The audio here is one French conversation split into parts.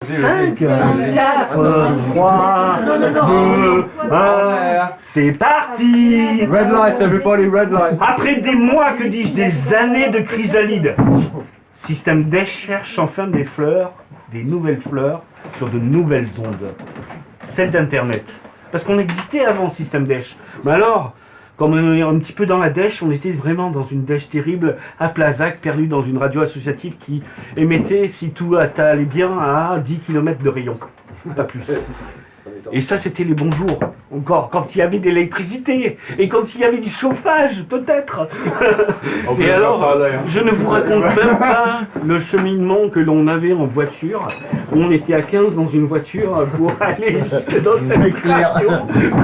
5, 4, 3, 2, 1, c'est parti! Red light, everybody, red light. Après des mois, que dis-je, des années de chrysalide, System Dash cherche enfin des fleurs, des nouvelles fleurs, sur de nouvelles ondes. Celles d'Internet. Parce qu'on existait avant System Dash. Mais alors, comme on est un petit peu dans la dèche, on était vraiment dans une dèche terrible à Plazac, perdu dans une radio associative qui émettait, si tout allait bien, à 10 km de rayon. Pas plus. Et ça, c'était les bons jours. Encore, quand il y avait de l'électricité et quand il y avait du chauffage, peut-être. Et alors, je ne vous raconte même pas le cheminement que l'on avait en voiture. On était à 15 dans une voiture pour aller jusque dans cette radio,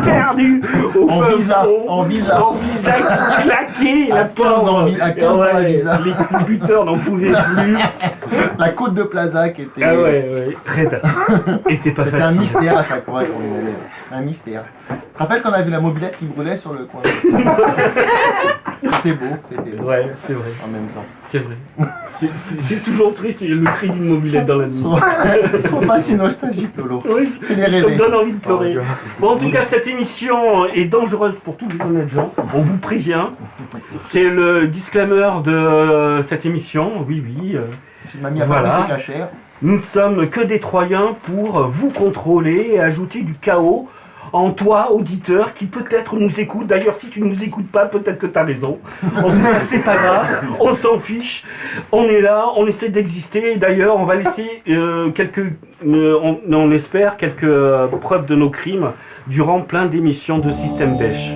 perdu au en visa qui claquait. À 15 dans la visa. Les buteurs n'en pouvaient plus. La côte de Plazac était... Ah ouais, raide. Était pas facile. C'était un mystère à chaque fois qu'on y allait. Un mystère. Tu te rappelles qu'on a vu la mobilette qui brûlait sur le coin? C'était beau, c'était beau. Ouais, c'est vrai. En même temps. C'est vrai. C'est toujours triste, le cri d'une mobilette dans la nuit. Sois pas si nostalgique, Lolo. Oui, Fais les ça me rêver. donne envie de pleurer. Bon, en tout cas, cette émission est dangereuse pour tous les honnêtes gens. On vous prévient. C'est le disclaimer de cette émission. Oui. Mamie a Voilà. pas pris ses cachets. Nous ne sommes que des Troyens pour vous contrôler et ajouter du chaos en toi, auditeur, qui peut-être nous écoute. D'ailleurs, si tu ne nous écoutes pas, peut-être que tu as raison. En tout cas, c'est pas grave, on s'en fiche. On est là, on essaie d'exister. D'ailleurs, on va laisser on espère, quelques preuves de nos crimes durant plein d'émissions de System Dash.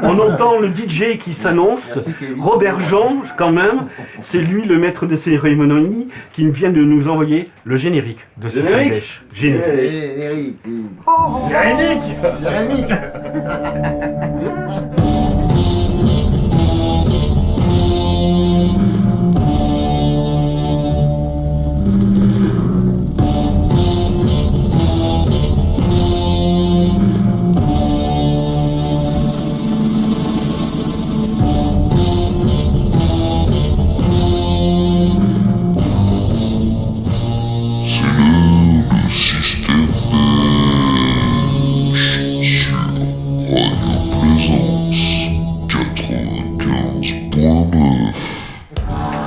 On entend le DJ qui s'annonce, Merci, Kevin. Robert Jean quand même, c'est lui le maître de cérémonie qui vient de nous envoyer le générique de System Dash. Générique. Jérémy.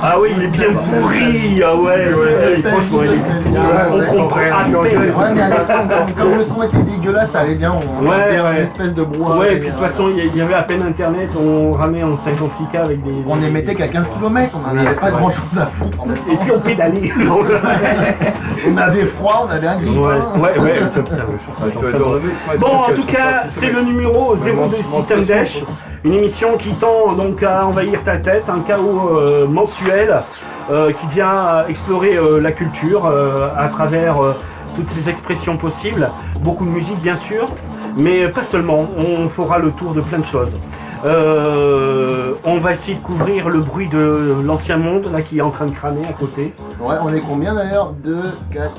Ah oui, il est bien pourri. Ah ouais, franchement, on comprend à peine. Ouais, mais à l'époque, comme le son était dégueulasse, ça allait bien. On sentait un espèce de brouhaha. Ouais, et puis de toute façon, il y avait à peine internet, on ramait en 56K avec des... On émettait qu'à 15 km, on n'en avait pas grand chose à foutre. Et puis on pédalait. On avait froid, on avait un grippin. Ouais, ça putain, bon, en tout cas, c'est le numéro 0 de System Dash, une émission qui tend donc à envahir ta tête, un chaos mensuel qui vient explorer la culture à travers toutes ces expressions possibles, beaucoup de musique bien sûr, mais pas seulement, on fera le tour de plein de choses. On va essayer de couvrir le bruit de l'ancien monde là qui est en train de cramer à côté. Ouais, on est combien d'ailleurs? 2, 4,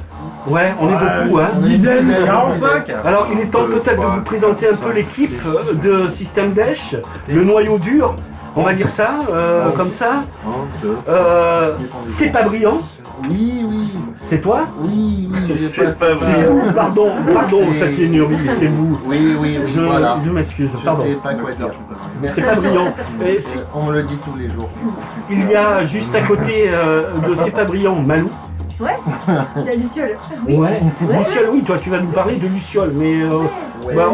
6. Ouais, on est beaucoup, hein. Dizaine, 45. Alors, il est temps peut-être de vous présenter un peu l'équipe de System Dash, le noyau dur, on va dire ça, comme ça. C'est pas brillant, Oui. c'est toi? Oui, j'ai pas... C'est vous, pardon, ça c'est une urine, c'est vous. Oui, voilà. Je m'excuse, Je pardon. sais pas quoi dire. Merci. C'est pas brillant. Et On me le dit tous les jours. il y a juste à côté de C'est pas brillant, Malou. Ouais, c'est la Luciole. Oui. Ouais, Luciole, oui, toi tu vas nous parler de Luciole, mais bah,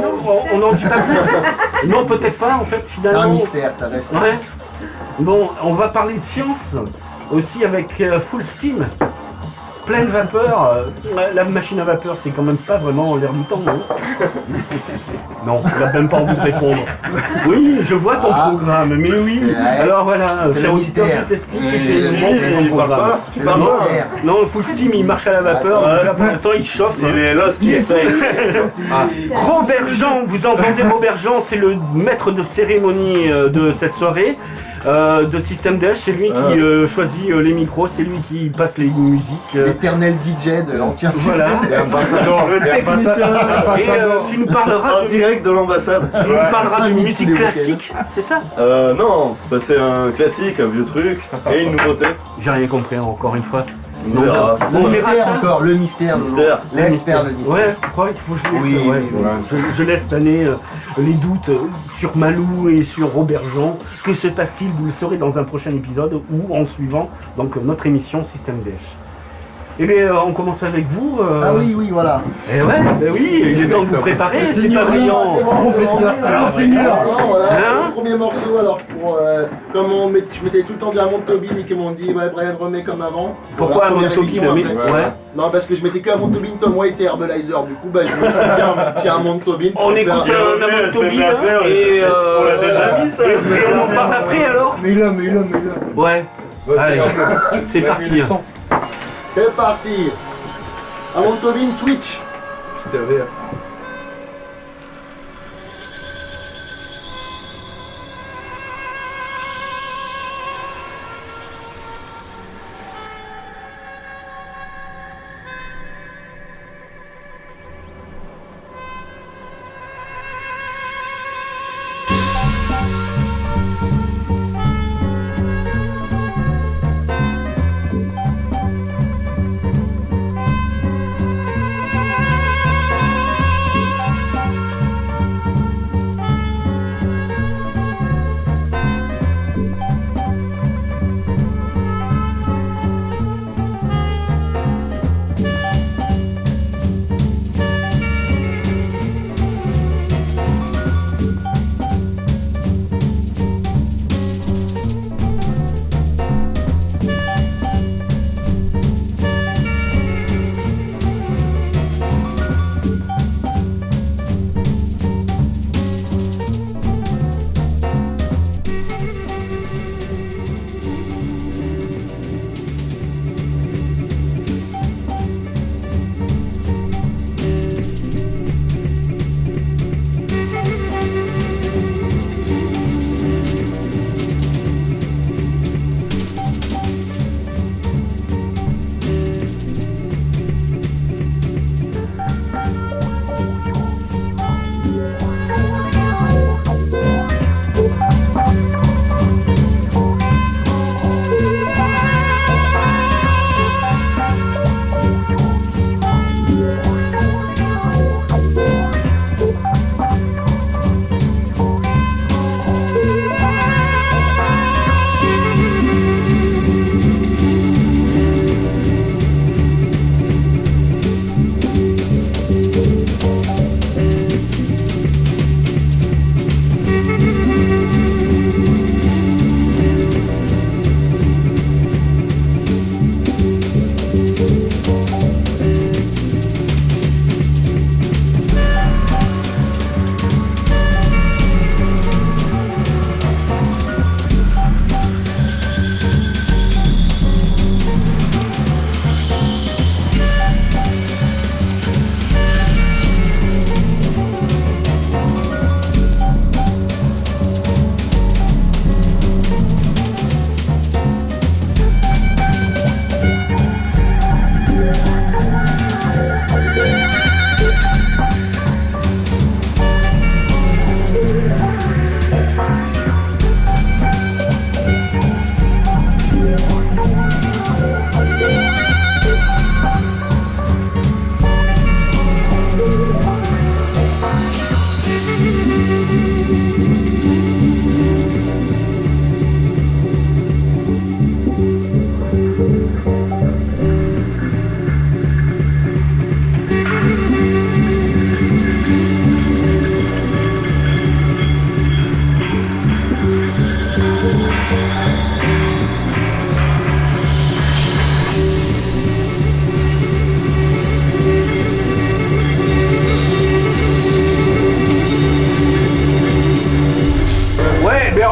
on n'en dit pas plus. Non, peut-être pas en fait, C'est finalement. un mystère, ça reste. Ouais. Bon, on va parler de science aussi avec Full Steam. Pleine vapeur. La machine à vapeur, c'est quand même pas vraiment l'air du temps, non? Non, tu n'as même pas envie de répondre. Oui, je vois ton programme, mais oui. Alors voilà, C'est cher le auditeur, mystère. je t'explique. C'est programme. C'est le mystère. Non, Full Steam, il marche à la vapeur. Là, pour l'instant, il chauffe. Il est lost, il essaye. Robert Jean, vous entendez Robert Jean, c'est le maître de cérémonie de cette soirée. De System Dash, c'est lui qui choisit les micros, c'est lui qui passe les musiques. L'éternel DJ de l'ancien Voilà. système. Et tu nous parleras En direct de l'ambassade. tu nous parleras de Mix musique tous les classique, c'est ça? Non, bah c'est un classique, un vieux truc, et une nouveauté. J'ai rien compris encore une fois. On verra. Le On verra mystère ça. encore, le mystère. Lolo. Mystère. Laisse faire le mystère. Ouais, tu crois qu'il faut que je laisse, Oui, ouais, oui, je laisse planer les doutes sur Malou et sur Robert Jean. Que se passe-t-il? Vous le saurez dans un prochain épisode ou en suivant donc notre émission Système Dash. Eh bien, on commence avec vous. Ah oui, oui, voilà. Eh ouais, ben oui, il est temps de vous préparer, c'est pas brillant. Professeur, c'est l'enseignant. Voilà, Hein le premier morceau, alors pour, comme je mettais tout le temps du Hammond Tobin et qu'ils m'ont dit ouais, Brian remets comme avant. Pourquoi Voilà, Hammond première Tobin, émission, mais après. ouais. Non, parce que je mettais que Hammond Tobin, Tom Waits et Herbalizer. Du coup, bah, je me suis dit un petit Hammond Tobin. On écoute un Hammond Tobin et On l'a déjà mis ça. et on en parle après alors. Mais là. Ouais, allez, c'est parti. C'est parti. Hammond Tobin, switch. C'était vrai.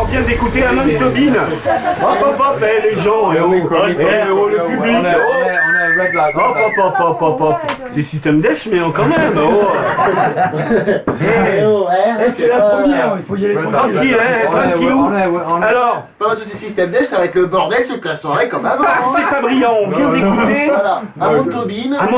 vient d'écouter Hammond Tobin. Hop hop hop, les gens, le public. le public. On a red light. Hop. C'est System Dash, mais quand même. Oh. C'est la première, il faut y aller Tranquille, hein, tranquillou. Alors, Pas de soucis, System Dash, ça va être le bordel toute la soirée comme avant. c'est pas brillant, on vient d'écouter. Voilà, Amon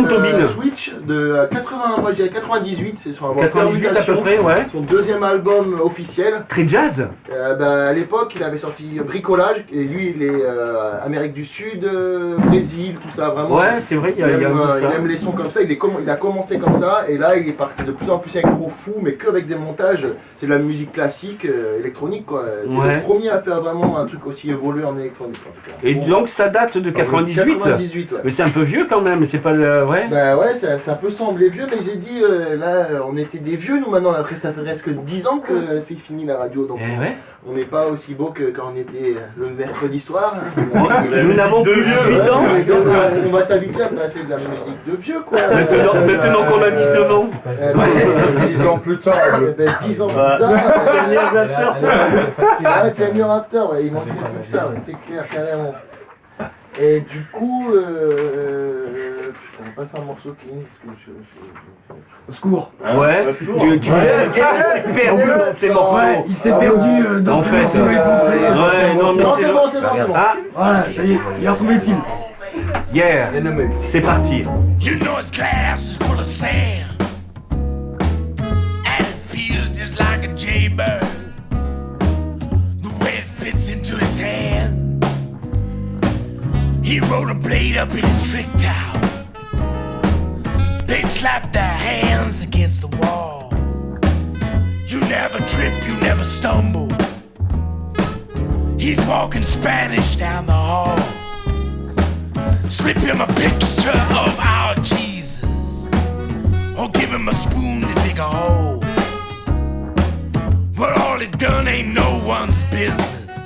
Tobin, Switch de 98, c'est sur un 98 à peu près, ouais. son deuxième album officiel. Très jazz. À l'époque, il avait sorti Bricolage, et lui, il est Amérique du Sud, Brésil, tout ça, vraiment. Ouais, c'est vrai, il y a un peu il ça. aime les sons comme ça, il a commencé comme ça, et là, il est parti de plus en plus électro fou, mais qu'avec des montages. C'est de la musique classique, électronique, quoi. C'est le premier à faire vraiment un truc aussi évolué en électronique, en tout cas. Et donc, ça date de 98. 98, ouais. Mais c'est un peu vieux quand même, c'est pas le... Ouais. Bah ouais, ça peut sembler vieux, mais j'ai dit, là, on était des vieux, nous, maintenant, après, ça fait presque 10 ans que c'est fini la radio, donc on n'est pas aussi beau que quand on était le mercredi soir. Nous n'avons plus 18 ans. On va s'habituer à passer de la musique de vieux, quoi. Maintenant qu'on a 19 ans. 10 ans plus tard. 10 ans plus tard. 10 years after, ouais, il manquait plus que ça, ouais, c'est clair, carrément. Et du coup, putain, on passe un morceau qui Au secours. Ouais, tu s'est perdu dans ces morceaux. Ouais, il s'est perdu dans ces morceaux et pensées. Ouais, non, mais c'est bon, c'est bon. Ah, Voilà, ça y est, il a retrouvé le fil. yeah, c'est parti. You know his glass is full of sand, and it feels just like a jaybird. The way it fits into his hand. He rolled a blade up in his trick towel. They slapped their hands against the wall. You never trip, you never stumble. He's walking Spanish down the hall. Slip him a picture of our Jesus, or give him a spoon to dig a hole. Well, all he done ain't no one's business,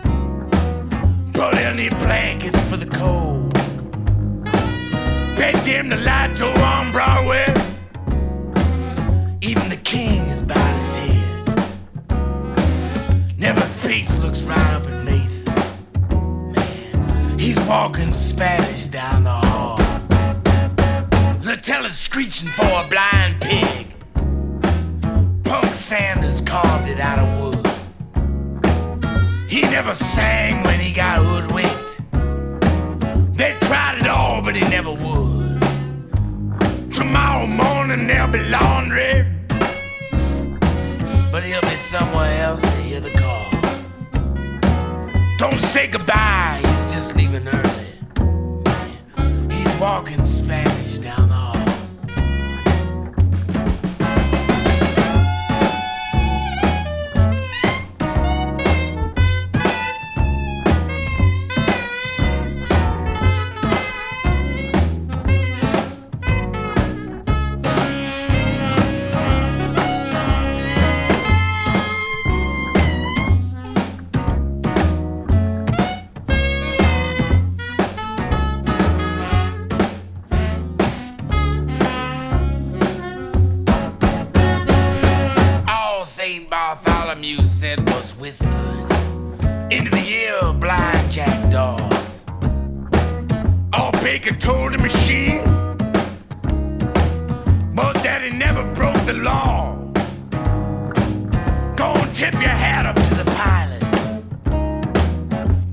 but he'll need blankets for the cold. Bet dim the lights over on Broadway. Even the king is bowed his head. Never face looks right up at Mason. Man, he's walking Spanish down the hall. Latella's screeching for a blind pig. Punk Sanders carved it out of wood. He never sang when he got hoodwinked. They tried it all, but he never would. Tomorrow morning there'll be laundry, but he'll be somewhere else to hear the call. Don't say goodbye, he's just leaving early. Man, he's walking Spanish down the hall. Bartholomew said was whispers into the ear of blind jackdaws. All Baker told the machine was that he never broke the law. Go and tip your hat up to the pilot.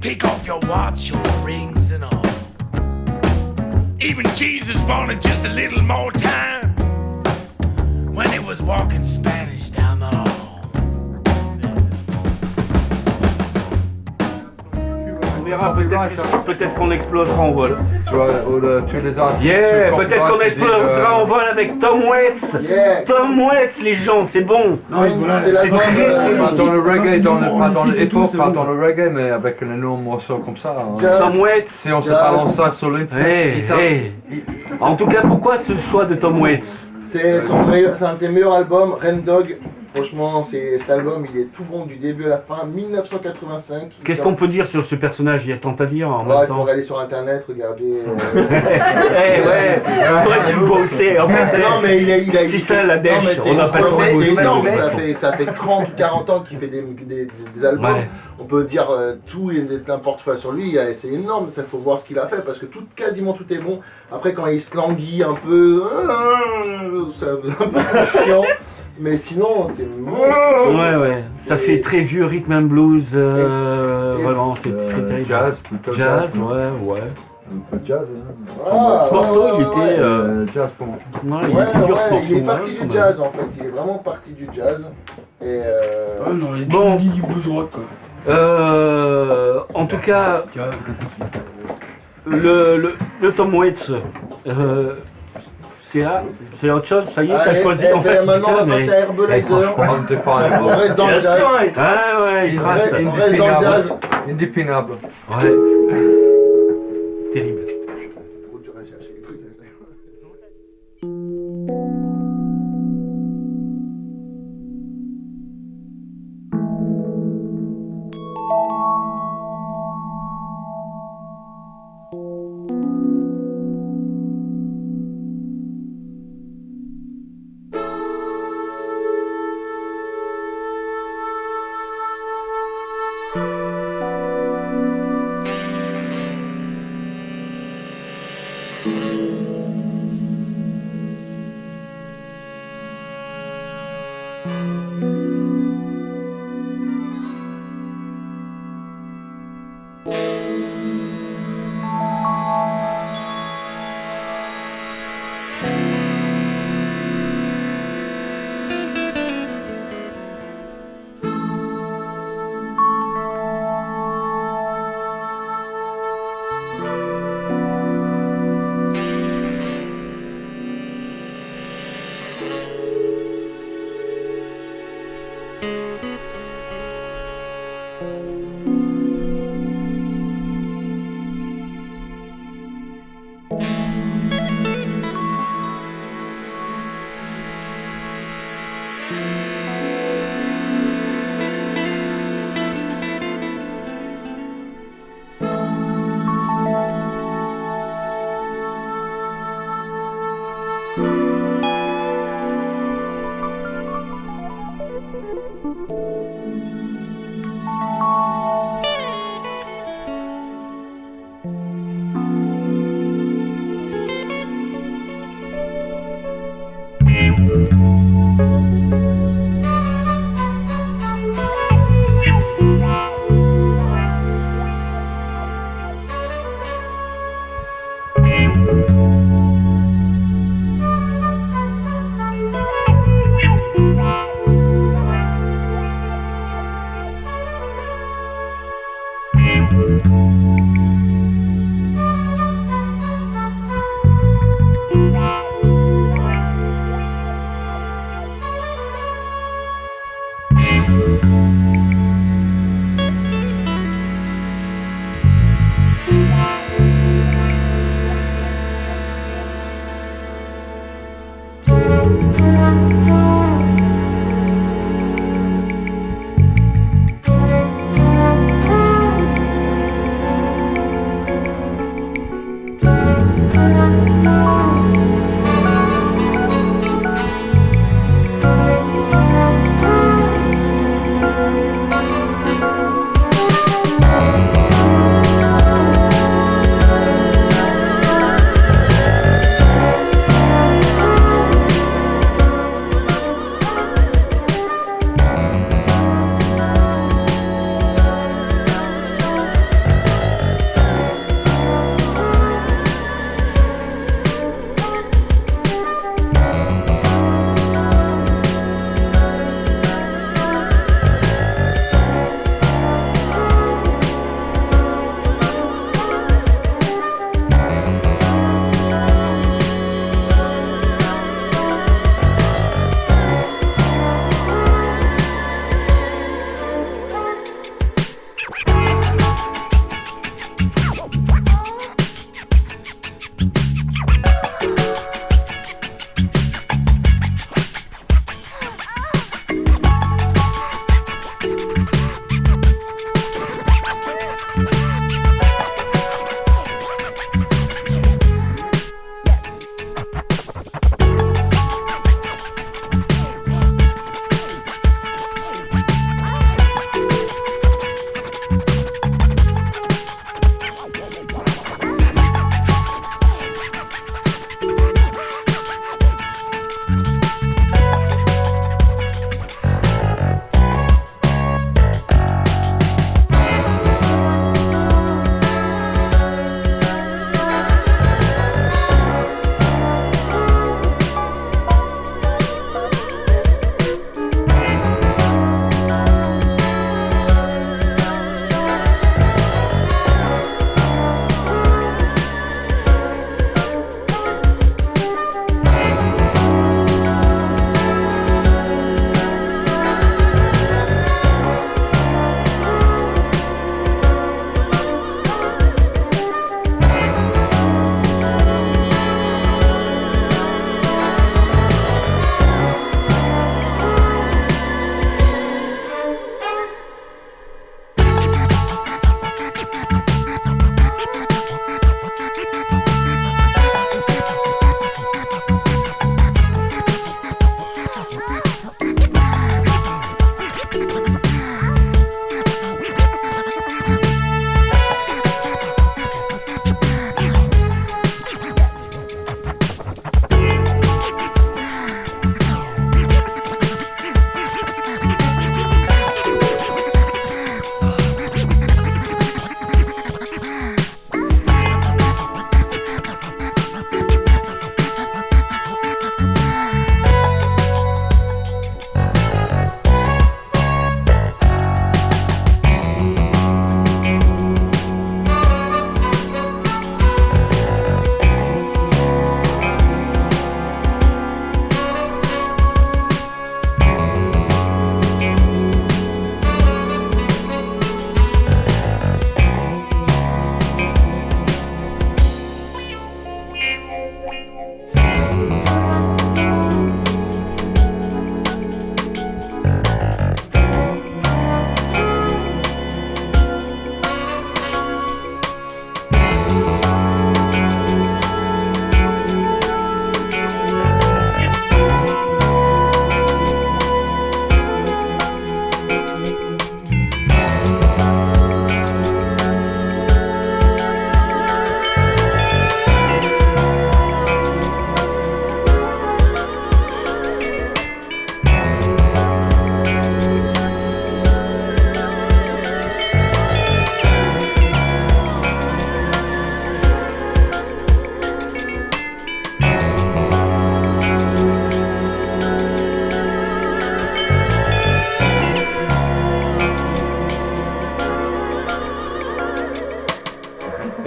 Take off your watch, your rings and all. Even Jesus wanted just a little more time when he was walking Spanish down the hall. On verra, peut-être qu'on explosera en vol. Tu vois, tous les artistes. Yeah, peut-être qu'on explosera en vol avec Tom Waits. Yeah. Tom Waits, les gens, c'est bon. Non, voilà, C'est C'est la très, bande, Pas dans le reggae, pas dans le hip-hop, c'est pas bon. dans le reggae, mais avec un énorme morceau comme ça. Hein. Tom Waits. Si on se balance ça sur l'internet, Hey, hey. En tout cas, pourquoi ce choix de Tom Waits? c'est un de ses meilleurs albums, Ren Dog. Franchement, cet album, il est tout bon du début à la fin, 1985. Qu'est-ce qu'on peut dire sur ce personnage? Il y a tant à dire en Ouais, même il temps. faut aller sur internet, regarder. Ouais, t'aurais pu bosser. En fait, non, mais il a c'est ça la dèche. Non, mais On n'a pas le temps de c'est bosser. énorme, de toute ça façon. fait 30 ou 40 ans qu'il fait des albums. Ouais. On peut dire tout et n'importe quoi sur lui, c'est énorme, il faut voir ce qu'il a fait parce que quasiment tout est bon. Après, quand il se languit un peu, c'est un peu chiant. Mais sinon, c'est monstrueux. Ouais. Ça fait très vieux rhythm and blues. Vraiment, c'est terrible. Jazz, plutôt Jazz, non ouais. Un peu de jazz, hein. Ah, Ce morceau, il était. Jazz pour moi. Non, il était dur ce morceau. il est parti ouais, du quand même. jazz en fait, il est vraiment parti du jazz. Et Ouais, non, il y a Bon. du blues rock, quoi. En tout cas, Tu vois, le Tom Waits, c'est autre chose, ça y est, t'as allez, choisi eh, en fait. maintenant on va mais- passer à Herbalizer. Franchement, t'es pas un On reste dans le Bien jazz. sûr, il Ah ouais, il trace. On reste dans le jazz. Indépendable. Ouais. Terrible. Trop dur à chercher.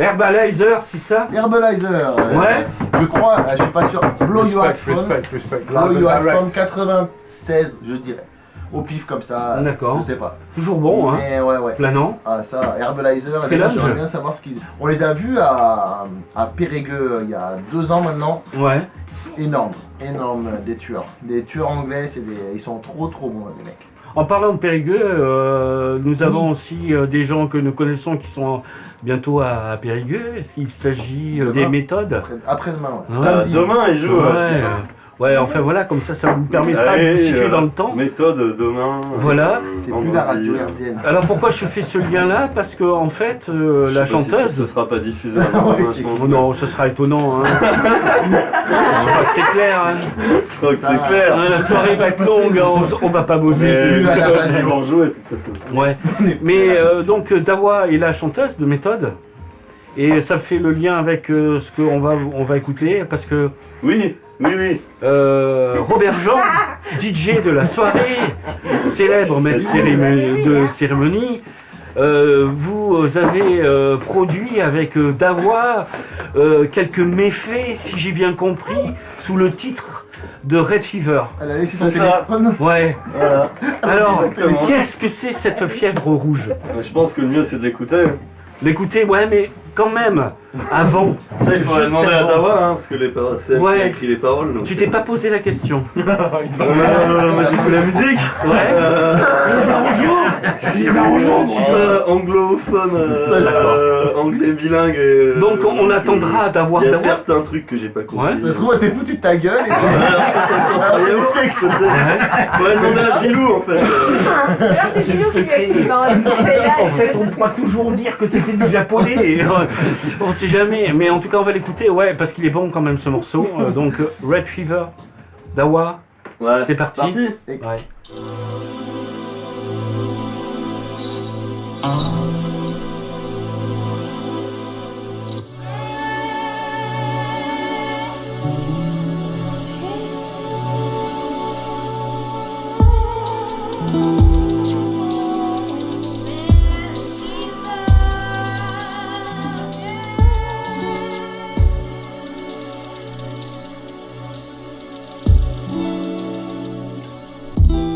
Herbalizer, c'est ça? Herbalizer. Ouais. Je crois, je suis pas sûr. Blow Your Respect, Phone. respect. Blow Your Direct. Phone 96, je dirais. Au pif comme ça. D'accord. Je sais pas. Toujours bon, hein? Mais ouais. Planant. Ah ça, Herbalizer, Très déjà, large. j'aimerais bien savoir ce qu'ils... On les a vus à Périgueux il y a 2 ans maintenant. Ouais. Énorme, des tueurs. Des tueurs anglais, ils sont trop bons les mecs. En parlant de Périgueux, nous avons aussi des gens que nous connaissons qui sont bientôt à Périgueux. Il s'agit des Demain. méthodes. Après-demain, ouais. Ouais. Samedi. Demain, il joue. Ouais, enfin voilà, comme ça vous permettra de vous situer dans le temps. Méthode demain. Voilà. C'est plus la radio hertzienne. Alors pourquoi je fais ce lien-là? Parce que en fait, Je la sais pas si chanteuse... ce sera pas diffusé. Ouais, demain, c'est je pense. Oh non, ce sera étonnant. Hein. Je crois que c'est clair. Hein. Je crois que c'est clair. La soirée va être longue, hein, on va pas bosser. plus à la radio. Ils vont jouer de toute façon. Ouais. Mais donc Dawa est la chanteuse de méthode. Et ça fait le lien avec ce qu'on va écouter parce que Oui. Robert Jean, DJ de la soirée, célèbre maître de cérémonie, vous avez produit avec Dawa quelques méfaits, si j'ai bien compris, sous le titre de Red Fever. Elle a laissé son C'est ça. téléphone. Ouais. Voilà. Alors, Exactement. qu'est-ce que c'est cette fièvre rouge? Je pense que le mieux c'est de l'écouter. L'écouter, ouais, mais quand même, avant. Ça, il faudrait juste demander à avant. Dawa, hein, parce que c'est elle qui Ouais. a écrit les paroles. Donc... Tu t'es pas posé la question. Non, moi j'ai fait la musique. Ouais. Les arrangements, Je suis pas anglophone, anglais bilingue. Donc on attendra d'avoir Il y a Dawa. certains trucs que j'ai pas compris. Ouais. Ça se trouve, elle s'est foutue de ta gueule et puis... Le texte, faudrait demander à Gilou en fait. C'est Gilou qui lui a écrit les paroles. En fait, on pourra toujours dire que c'était du japonais. On sait jamais. Mais en tout cas, on va l'écouter, ouais, parce qu'il est bon quand même ce morceau. Donc Red Fever, Dawa. Ouais. C'est parti. Ouais. Thank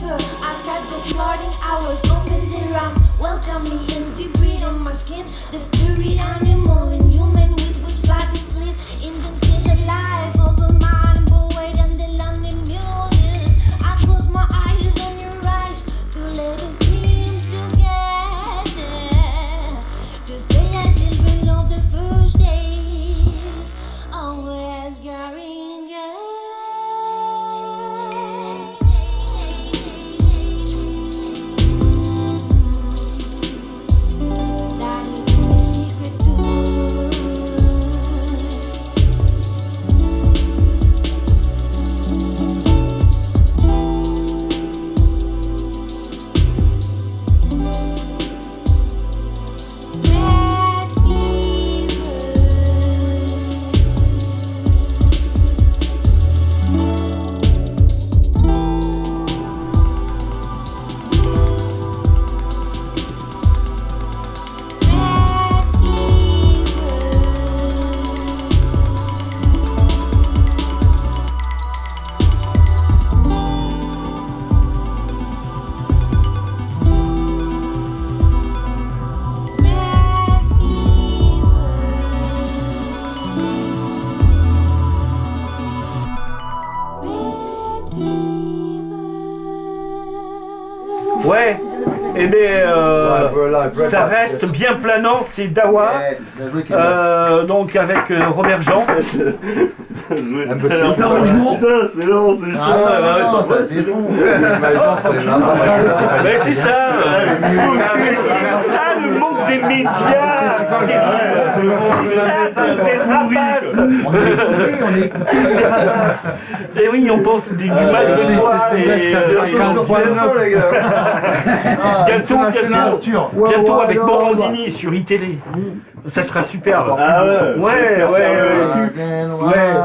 fever. I got the floating hours, open their arms, welcome me and vibrate on my skin. The fury animal and human with which life is lived. Invincible life over mind, void and the London muses. I close my eyes on your eyes to let us dream together. To stay until below the first days, always carrying us. That is my secret too. Red Ouais, et bien ça reste bien planant, c'est Dawa, Yes, bien joué, Kevin. donc avec Robert Jean. Les arrangements. Putain, c'est long, c'est Ah, ça défonce. Mais c'est ça, mais c'est ça le monde des médias, c'est ça tous des rapaces. On est écouté, c'est rapaces. Et oui, on pense du mal de toi bientôt avec Morandini sur iTélé. Ça sera superbe. Ah ouais. Ouais,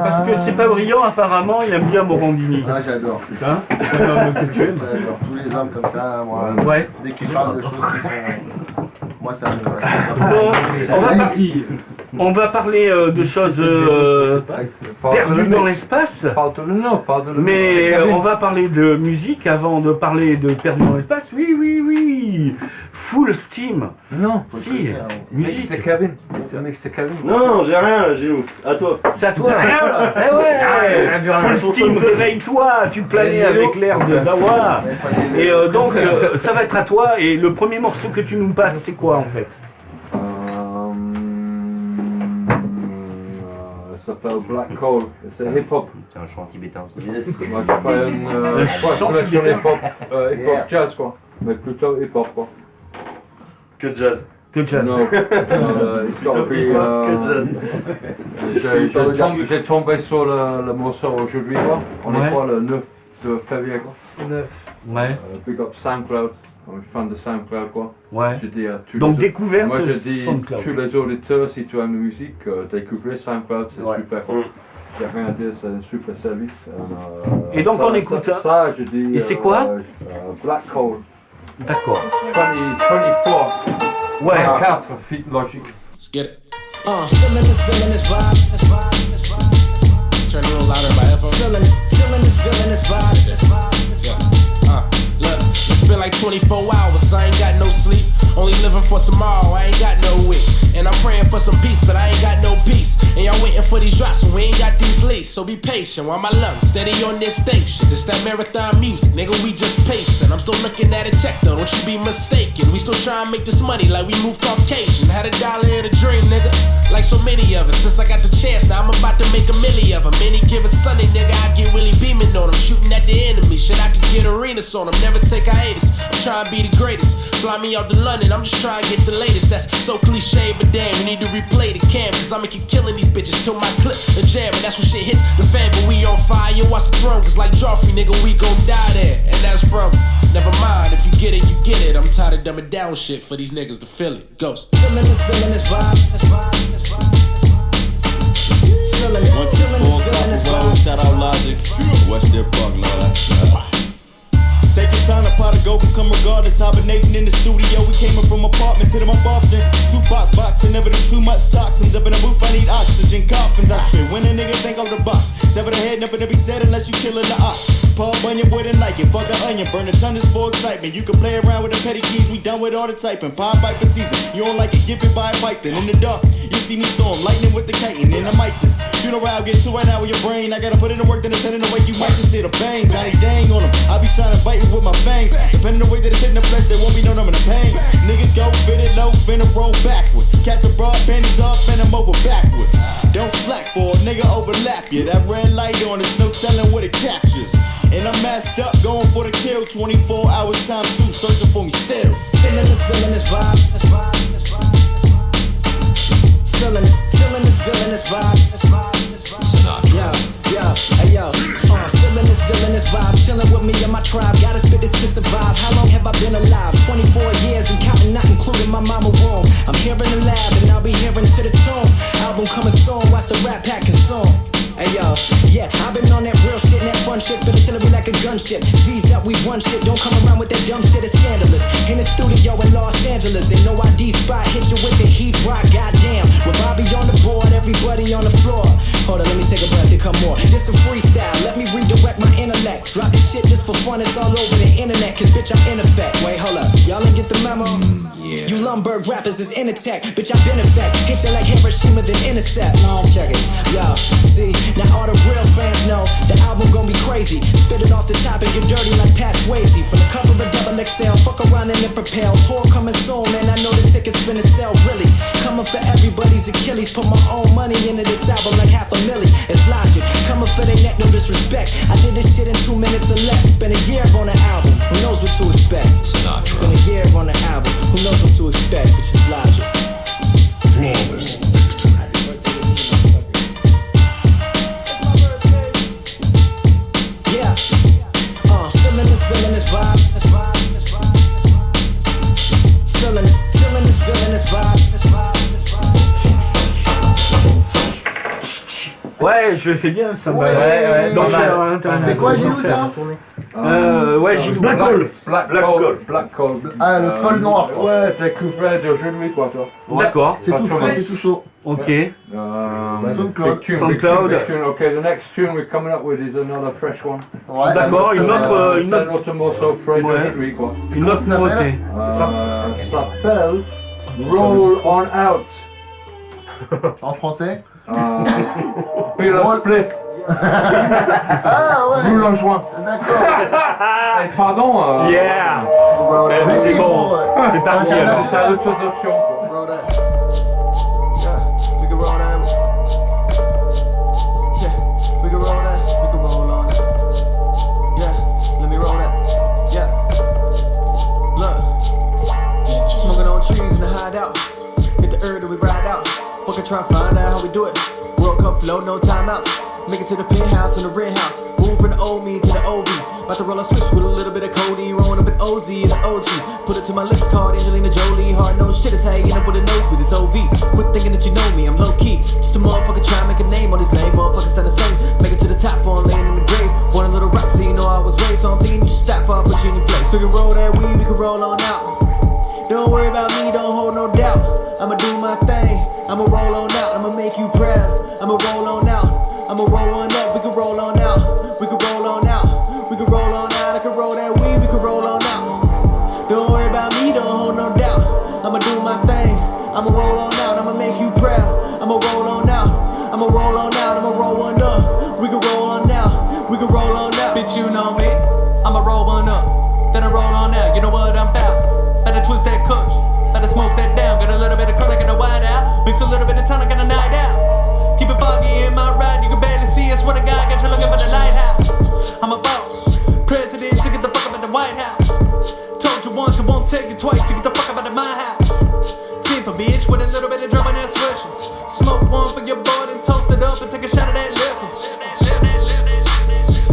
parce que c'est pas brillant apparemment, il aime bien Morandini. Ah, j'adore. Hein, c'est un homme que tu aimes. J'adore. Tous les hommes comme ça, moi, Ouais. dès qu'ils parlent de choses qui sont... Moi, ça me... Bon, on va parler de choses perdues dans l'espace. Mais on va parler de musique avant de parler de perdu dans l'espace. Oui. Full Steam. Non. Si, musique. C'est Kevin. C'est un mix de Kevin. Non, j'ai rien, Gilou. À toi. C'est à toi. Eh ouais. Full Steam, réveille-toi. Tu planais avec l'air de Dawa. Et donc, ça va être à toi. Et le premier morceau que tu nous passes, c'est quoi en fait? Ça s'appelle Black Coal. C'est hip-hop. C'est un chant tibétain. Yes. Moi, je fais une sélection hip-hop jazz, quoi. Mais plutôt hip-hop, quoi. Que jazz. Que jazz. Non. J'ai tombé sur le morceau aujourd'hui, quoi. On est quoi, le 9 de février, quoi. 9. Ouais. Big up SoundCloud. Je suis fan de SoundCloud, quoi. Ouais. Je dis à tous Donc découverte moi, je dis SoundCloud. tous les auditeurs, si tu aimes la musique, découvrir SoundCloud, c'est super. J'ai rien à dire, c'est un super service. Et donc on écoute ça. Ça, je dis. Et c'est quoi? Black Coal. D'accord. 24. Ouais. 4 feet logic. Let's get it. Feeling this vibe. Turn a little louder in my headphones. Feeling this vibe. Look, it's been like 24 hours, I ain't got no sleep. Only living for tomorrow, I ain't got no week. And I'm praying for some peace, but I ain't got no peace. And y'all waiting for these drops, and we ain't got these leaks. So be patient while my lungs steady on this station. This that marathon music, nigga, we just pacing. I'm still looking at a check though, don't you be mistaken. We still trying to make this money like we move Caucasian. Had $1 in a dream, nigga, like so many of us. Since I got the chance, now I'm about to make a milli of them. Any given Sunday, nigga, I get really beaming on them. Shooting at the enemy, shit, I can get arenas on them. Never take a hiatus, I'm trying to be the greatest. Fly me out to London, I'm just trying to get the latest. That's so cliche, but damn, we need to replay the cam. Cause I'ma keep killing these bitches till my clip the jam. And that's when shit hits the fan, but we on fire. Watch the throne, cause like Joffrey, nigga, we gon' die there. And that's from, never mind, if you get it, you get it. I'm tired of dumbing down shit for these niggas to feel it. Ghost. Feeling this vibe. Feeling it. 1, 2, 4, Copper Road, shout out Logic. West Deer Park, no, Taking time to pot a go, we come regardless. Hibernating in the studio, we came in from apartments, hit them up often. 2 box, and never do too much toxins. Up in the booth, I need oxygen, coffins. I spit when a nigga think of the box. Sever the head, nothing to be said unless you killing the ox. Paul Bunyan wouldn't like it, fuck an onion, burn a ton is for excitement. You can play around with the petty keys, we done with all the typing. Pie Viper season, you don't like it, get bit by a python. In the dark, you see me storm, lightning with the kiting, and I might just funeral, get to right now with your brain. I gotta put in the work, then attend in the way you might just see the bang. Johnny dang on them, I be shining, biting with my fangs. Depending on the way that it's hitting the flesh, they won't be no numb in the pain. Niggas go fitted low, finna roll backwards. Catch a broad, panties off, and I'm over backwards. Don't slack for a nigga overlap you. That red light on, there's no telling what it captures. And I'm masked up, going for the kill. 24 hours time too, searching for me still. Feeling this vibe. Feeling this vibe. Feeling this vibe. Chilling with me and my tribe. Gotta spit this to survive. How long have I been alive? 24 years and counting, not including my mama womb. I'm here in the lab and I'll be hearing to the tune. Album coming soon, watch the rap pack consume. Hey yo, yeah, I've been on that real shit and that fun shit. Spit it till it be like a gunship. V's up, we run shit. Don't come around with that dumb shit, it's scandalous. In the studio in Los Angeles, ain't no ID spot. Hit you with the heat rock, goddamn. With Bobby on the board, everybody on the floor. Hold on, let me take a breath, here come more. This a freestyle, let me redirect my intellect. Drop this shit just for fun, it's all over the internet. Cause bitch, I'm in effect. Wait, hold up, y'all ain't get the memo? Yeah. You Lumberg rappers is in attack. Bitch, I've been effect. Hit you like Hiroshima, then intercept. Check it, yo, see. Now all the real fans know the album gon' be crazy. Spit it off the top and get dirty like Pat Swayze. From the cover of Double XL, fuck around and then propel. Tour coming soon, man, I know the tickets finna sell. Really, coming for everybody's Achilles. Put my own money into this album like $500,000. It's Logic, coming for their neck, no disrespect. I did this shit in 2 minutes or less. Spent a year on the album, who knows what to expect? Sinatra. Spent a year on the album, who knows what to expect? It's just Logic. Flawless. Feeling this vibe. Feeling this vibe. Ouais, je le fais bien, ça me va. Ouais. C'était quoi, Gilou, ça? Ouais, Gilou. Black Call. Ah, le col noir. Ouais, t'as coupé de jeu de lui, quoi, toi. D'accord. C'est tout frais, c'est tout chaud. Ok. SoundCloud. SoundCloud. Okay, the next tune we're coming up with is another fresh one. Ouais. D'accord, une autre morceau frais de lui, quoi. Une autre nouveauté. S'appelle Roll On Out. En français? Pillar Split. Ah ouais. Roule en joint. D'accord. Et pardon. Yeah. Mais c'est bon. C'est parti. C'est à l'autre option, quoi. Try to find out how we do it. World Cup flow, no timeouts. Make it to the penthouse in the red house. Move from the old me to the OV. About to roll a switch with a little bit of Cody. Rolling up an OZ and an OG. Put it to my lips, called Angelina Jolie. Hard nose shit is how you end up with a nose, but it's OV. Quit thinking that you know me, I'm low key. Just a motherfucker trying to make a name on these lame motherfuckers sound the same. Make it to the top for laying in the grave. Born a little rock, so you know I was raised. So I'm thinking you should stop, I'll put you in your place. So we can roll that weed, we can roll on out. Don't worry about me, don't hold no doubt. I'ma do my thing, I'ma roll on out, I'ma make you proud. I'ma roll on out, I'ma roll on up, we can roll on out. We can roll on out, we can roll on out. I can roll that weed, we can roll on out. Don't worry about me, don't hold no doubt. I'ma do my thing, I'ma roll on out, I'ma make you proud. I'ma roll on out, I'ma roll on out, I'ma roll one up. We can roll on out, we can roll on out. Bitch, you know me, I'ma roll one up, then I roll on out. You know what I'm about? Better twist that kush, better smoke that down. Got a little bit of curl, I got a white out. Mix a little bit of time, I got a night out. Keep it foggy in my ride, you can barely see. I swear to God, got you looking for the lighthouse. I'm a boss, president, to get the fuck up at the White House. Told you once, it won't take you twice to get the fuck up out of my house. Timber bitch with a little bit of drum on that swisher. Smoke one for your boy, then toast it up and take a shot of that liquor.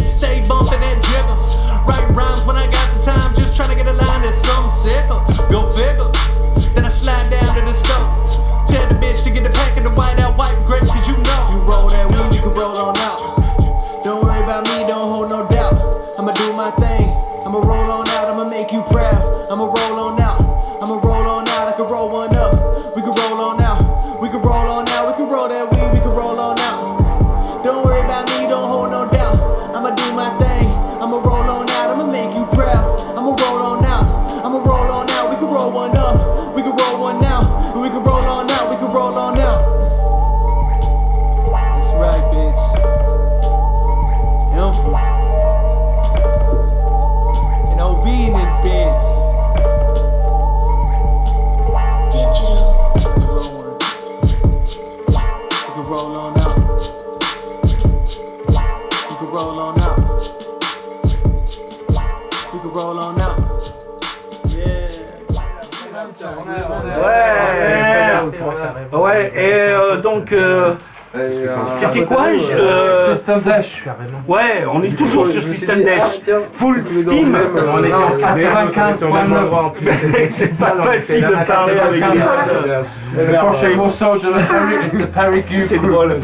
Stay bumping that jigger. Write rhymes when I got the time, just trying to get a line that's something sicker. Go figure. Then I slide down to the stove. Tell the bitch to get the pack of the white out, white grape, cause you know. You roll that weed, you can roll on out. Don't worry about me, don't hold no doubt. I'ma do my thing, I'ma roll on out, I'ma make you proud. I'ma roll on out, I'ma roll on out, I can roll one up. We can roll can roll on out. Yeah. Ouais, et donc, c'était quoi System Dash. Ouais, on est toujours sur System Dash. Full Steam. On est en face 95.9. C'est pas facile de parler avec Le prochain morceau de la Paragu. C'est drôle.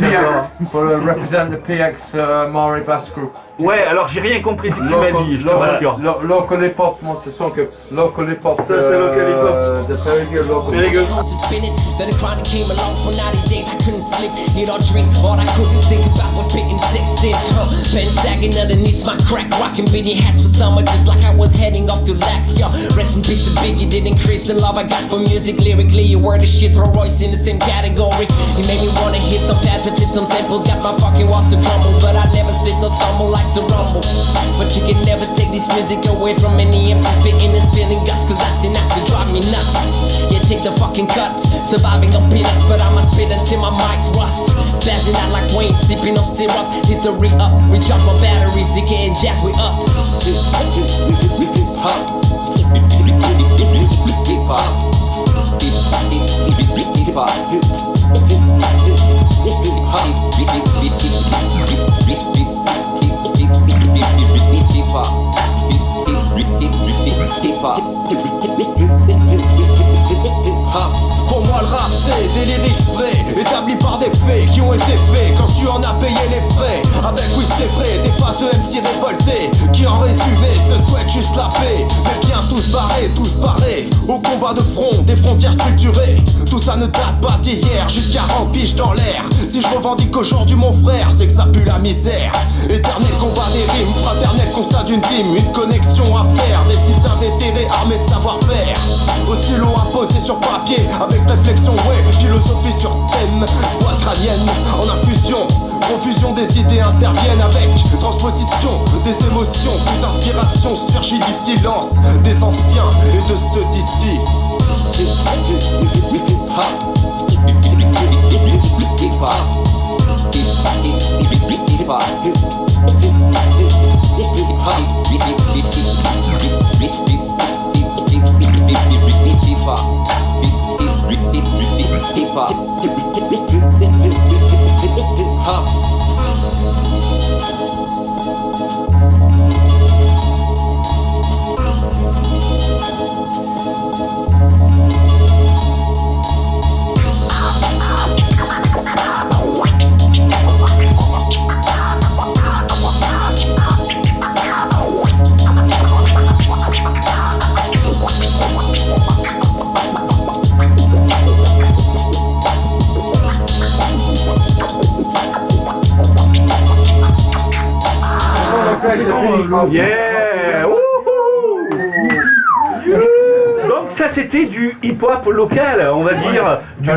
Pour représenter le PX Maury Bass Group. Ouais, alors j'ai rien compris ce que tu m'as dit, je te rassure. Local hip hop, mon son que local hip hop. Ça c'est local hip hop. De Paragu, local. Very good. To spin it, then the chronic came along for 90 days. I couldn't sleep, eat or drink. All I could think about was spitting 6 sticks. Pen sagging underneath my crack, rocking beanie hats for summer, just like I was heading off to Lax. Yo, rest in peace to Biggie, did increase the love I got for music. Lyrically, you were the shit, throw Royce in the same category. He made me wanna hit some pads and flip some samples. Got my fucking walls to crumble, but I never slipped or stumble. Life's a rumble, but you can never take this music away from any MC spitting and spilling guts, cause that's enough to drive me nuts. Yeah, take the fucking cuts, surviving on peanuts, but I'ma spit until my mic rust. Spazzing out like Wayne, sipping on syrup. History up, recharge my batteries, decay and jazz, we up. Pour moi le rap c'est des lyrics vrais, établis par des faits qui ont été faits quand tu en as payé les frais. Avec oui c'est vrai, des faces de MC révoltés qui en résumé se souhaitent juste la paix. Mais bien tous barrés, tous parés au combat de front, des frontières structurées. Tout ça ne date pas d'hier, jusqu'à rampiche dans l'air. Si je revendique aujourd'hui mon frère, c'est que ça pue la misère. Éternel combat des rimes, fraternel constat d'une team. Une connexion à faire, des sites invétérés armés de savoir-faire. Au stylo imposé sur papier, avec réflexion, ouais, philosophie sur thème. Boîte crânienne en infusion, confusion des idées interviennent avec transposition des émotions. Toute inspiration surgit du silence des anciens et de ceux d'ici. Yeah! Donc ça c'était du hip-hop local, on va dire, du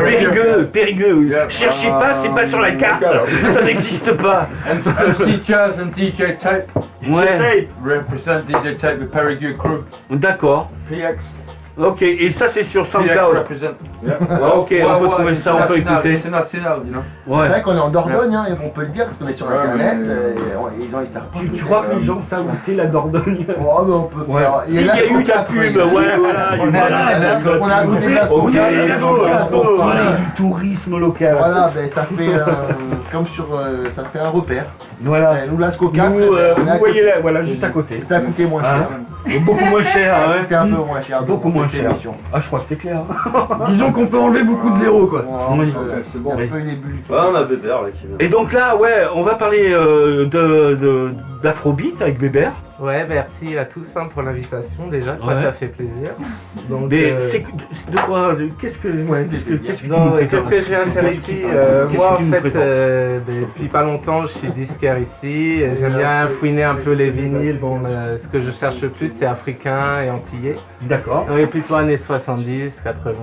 Périgueux. Cherchez pas, c'est pas sur la carte, ça n'existe pas. MC Jazz and DJ Tape. Ouais. Represent DJ Tape, the Paragu crew. D'accord. PX. Ok, et ça c'est sur SoundCloud. Ok, on peut trouver ça, on peut écouter. C'est national, you know. C'est vrai qu'on est en Dordogne, hein, on peut le dire, parce qu'on est sur internet, ils savent pas. Tu crois que les gens savent où c'est la Dordogne? Oh, mais on peut faire. S'il y a eu de la pub, ouais, voilà. On a goûté la pour parler du tourisme local. Voilà, ben ça fait comme sur. Ça fait un repère. Voilà. Nous, la Scoca, vous voyez là, voilà, juste à côté. Ça a coûté moins cher. Beaucoup moins cher, ça a coûté un peu moins cher. Beaucoup moins cher. Ah, je crois que c'est clair. Disons qu'on peut enlever beaucoup de zéros, quoi. Oui. C'est bon, un peu les bulles. Ah, on a Bébert là qui vient. Et donc là, ouais, on va parler d'Afrobeat avec Bébert. Ouais, merci à tous pour l'invitation déjà, quoi, ça fait plaisir. Donc, mais c'est de quoi qu'est-ce que je viens de faire ici moi en fait, depuis pas longtemps je suis disquaire ici, j'aime bien fouiner un peu les vinyles. Bon, ce que je cherche le plus c'est africain et antillais. D'accord. On est plutôt années 70, 80,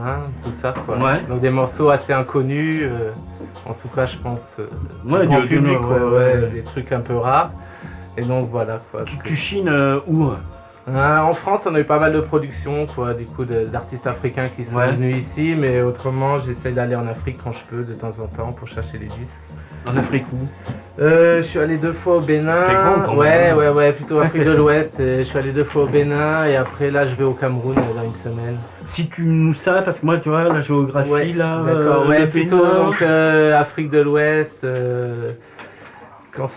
tout ça quoi. Ouais. Donc des morceaux assez inconnus, en tout cas je pense ouais, grand du public, des trucs un peu rares. Et donc voilà quoi. Tu chines où? En France, on a eu pas mal de productions, quoi, du coup, d'artistes africains qui sont venus ici, mais autrement, j'essaie d'aller en Afrique quand je peux, de temps en temps, pour chercher les disques. En Afrique où? Je suis allé 2 fois au Bénin. C'est grand quand même. Ouais, plutôt Afrique de l'Ouest. Je suis allé 2 fois au Bénin et après là, je vais au Cameroun dans une semaine. Si tu nous sais, parce que moi, tu vois, la géographie, là... D'accord, le plutôt Bénin. donc, Afrique de l'Ouest... Quand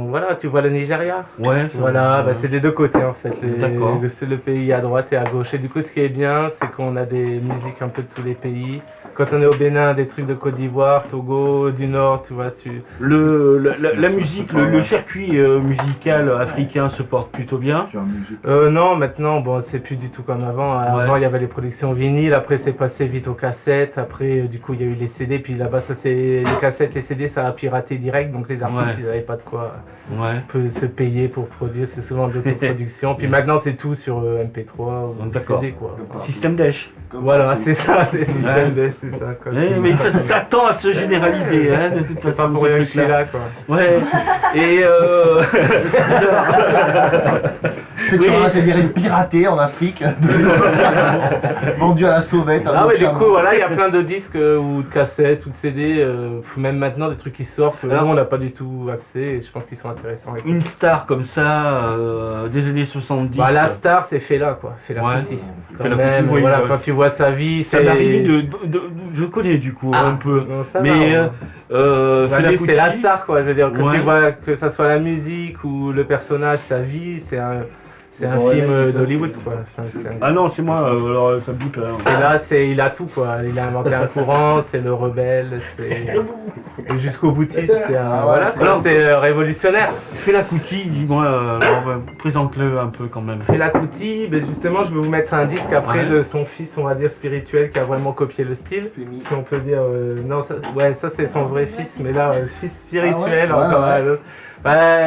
voilà, tu vois le Nigeria. Ouais. Voilà, c'est des deux côtés en fait. D'accord. C'est le pays à droite et à gauche. Et du coup, ce qui est bien, c'est qu'on a des musiques un peu de tous les pays. Quand on est au Bénin, des trucs de Côte d'Ivoire, Togo, du Nord, tu vois, La musique, le circuit musical africain se porte plutôt bien. Non, maintenant, bon, c'est plus du tout comme avant. Avant, il y avait les productions vinyles, après c'est passé vite aux cassettes, après du coup il y a eu les CD, puis là-bas ça c'est les cassettes, les CD ça a piraté direct, donc les artistes ils n'avaient pas de quoi se payer pour produire, c'est souvent de l'autoproduction. Puis maintenant c'est tout sur MP3 ou CD quoi. Enfin, Système Dash. Voilà, c'est ça, c'est Système Dash, c'est ça quoi. Mais ça tend à se généraliser, hein, de toute façon. Pas pour rien que je suis là quoi. Ouais. Et Tu vois, c'est des rimes piratées en Afrique, vendues à la sauvette. Ah ouais, du coup, voilà, il y a plein de disques ou de cassettes ou de CD, même maintenant des trucs qui sortent, nous on n'a pas du tout accès et je pense qu'ils sont intéressants. Une star comme ça, des années 70. Bah, la star, c'est Fela quoi, Fela Kuti. Fela Kuti, oui, voilà, quand tu vois sa vie, ça m'est arrivé je connais du coup un peu. Non, ça mais Fela Kuti, c'est la star quoi, je veux dire, quand tu vois que ça soit la musique ou le personnage, sa vie, c'est un film d'Hollywood quoi. Ah non, c'est moi, alors ça me dit pas. Et là, il a tout quoi. Il a inventé un courant, c'est le rebelle, c'est jusqu'au boutiste, c'est révolutionnaire. Fela Kuti, dis-moi, présente-le un peu quand même. Fela Kuti, justement, je vais vous mettre un disque après de son fils, on va dire spirituel, qui a vraiment copié le style. Si on peut dire, non, ça c'est son vrai fils, mais là, fils spirituel encore.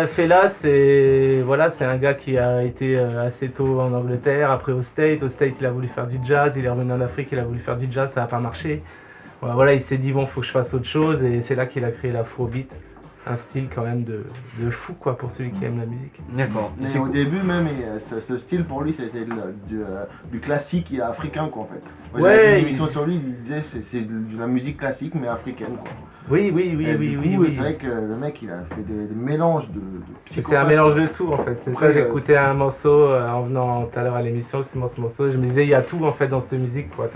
Fela, c'est un gars qui a été assez tôt en Angleterre, après au States il a voulu faire du jazz, il est revenu en Afrique, il a voulu faire du jazz, ça n'a pas marché. Voilà, il s'est dit bon, faut que je fasse autre chose et c'est là qu'il a créé l'afrobeat, un style quand même de fou quoi pour celui qui aime la musique. D'accord. Mais au début même, ce style pour lui c'était du classique africain quoi en fait. Moi, j'avais une émission sur lui, il disait c'est de la musique classique mais africaine quoi. Oui. C'est vrai que le mec il a fait des mélanges de c'est un mélange de tout en fait. C'est ça, j'écoutais un morceau en venant tout à l'heure à l'émission, justement ce morceau, je me disais il y a tout en fait dans cette musique quoi.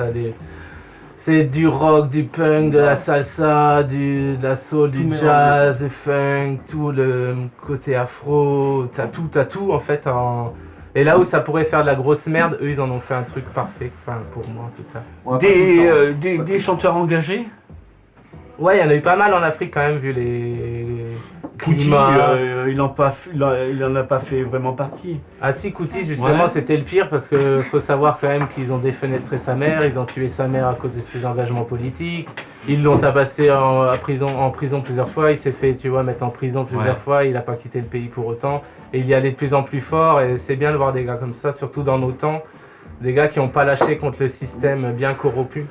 C'est du rock, du punk, de la salsa, de la soul, du jazz, du funk, tout le côté afro, t'as tout en fait. Et là où ça pourrait faire de la grosse merde, eux ils en ont fait un truc parfait, enfin pour moi en tout cas. Des chanteurs engagés? Ouais, il y en a eu pas mal en Afrique quand même vu les climats. Il en a pas fait vraiment partie. Ah si, Kuti justement c'était le pire parce que faut savoir quand même qu'ils ont défenestré sa mère, ils ont tué sa mère à cause de ses engagements politiques, ils l'ont tabassé en prison plusieurs fois, il s'est fait mettre en prison plusieurs fois, il a pas quitté le pays pour autant et il y allait de plus en plus fort et c'est bien de voir des gars comme ça, surtout dans nos temps. Des gars qui n'ont pas lâché contre le système bien corrompu.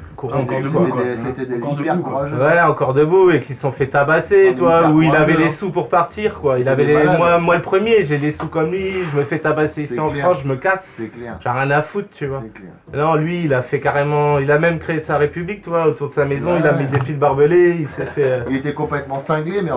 C'était des hyper courageux. Ouais, encore debout et qui se sont fait tabasser, où il avait les sous pour partir, quoi. Il avait moi le premier, j'ai les sous comme lui, je me fais tabasser ici en France, je me casse. C'est clair. J'ai rien à foutre, tu vois. Non, lui, il a fait carrément, il a même créé sa république, tu vois, autour de sa maison, il a mis des fils barbelés, il s'est fait. Il était complètement cinglé, mais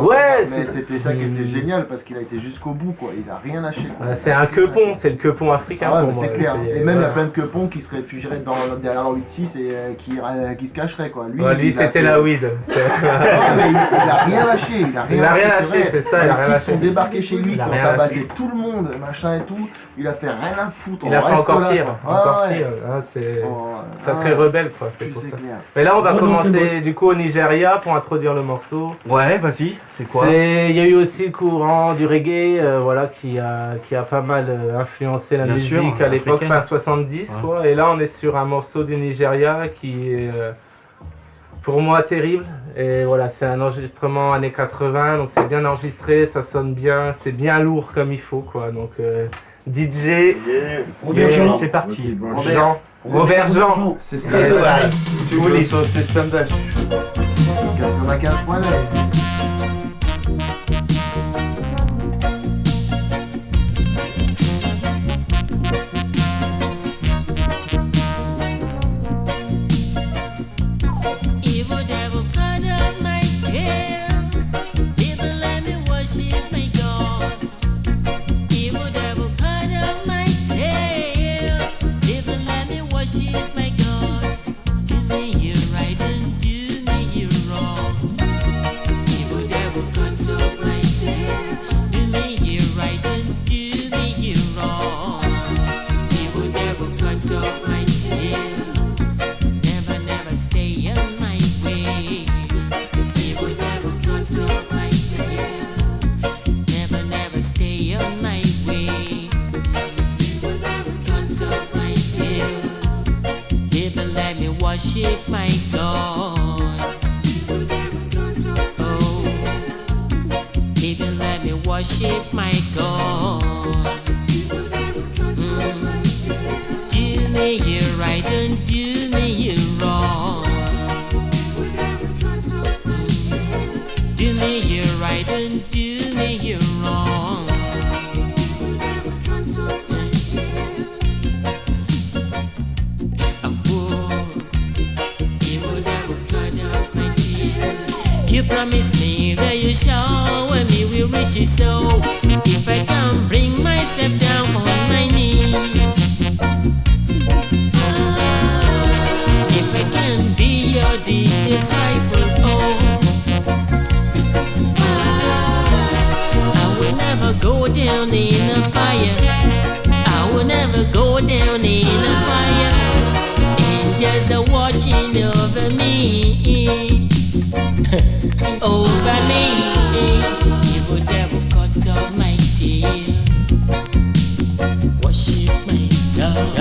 c'était ça qui était génial parce qu'il a été jusqu'au bout, quoi. Il a rien lâché. C'est un quepon, c'est le quepon africain. C'est clair. Et même il y a plein de quepons qui se réfugieraient derrière leur 8-6 et qui se cacheraient quoi. Lui c'était la weed. Il a rien lâché, il a rien lâché, c'est ça. Les flics sont débarqués chez lui, qui ont tabassé tout le monde, machin et tout. Il a fait rien à foutre. Il a fait encore pire. C'est sacré rebelle quoi. C'est pour ça. Mais là on va commencer du coup au Nigeria pour introduire le morceau. Ouais, vas-y. C'est quoi? Il y a eu aussi le courant du reggae, qui a pas mal influencé la musique à l'époque fin 70 quoi. Et là on est sur un morceau du Nigeria qui est pour moi terrible. Et voilà, c'est un enregistrement années 80, donc c'est bien enregistré, ça sonne bien, c'est bien lourd comme il faut quoi. Donc DJ, c'est parti. Robert Jean. C'est ça. Tu voulais sur le système Dash. 95 points là. worship my God. Oh, baby, let me worship my God. Do me you right and do me you wrong. Do me you right and do me you wrong. I'm poor, you would never cut off my tears. You promised me that you shower me with riches, so if I can bring myself down on my knees, if I can be your disciple, oh, I will never go down in the fire. I will never go down in the fire. Angels are watching over me, over me. You would never cut off my tears. Worship my God.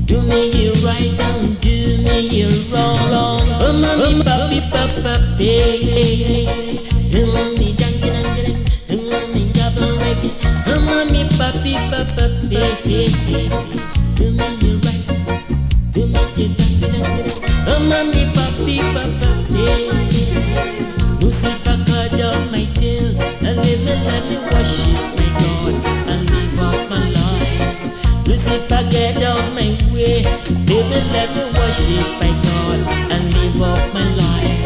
Do me you right and do me you wrong. Oh, mommy, papi, papi, do me donkey, do me double reggae. Oh, mommy, papi, papi, do me you right, do me you donkey. Oh, mommy, papi, papi, Lucifer cut off my tail and let me worship my God and live up my life. Lucifer get off my way, baby, let me worship my God and live up my life.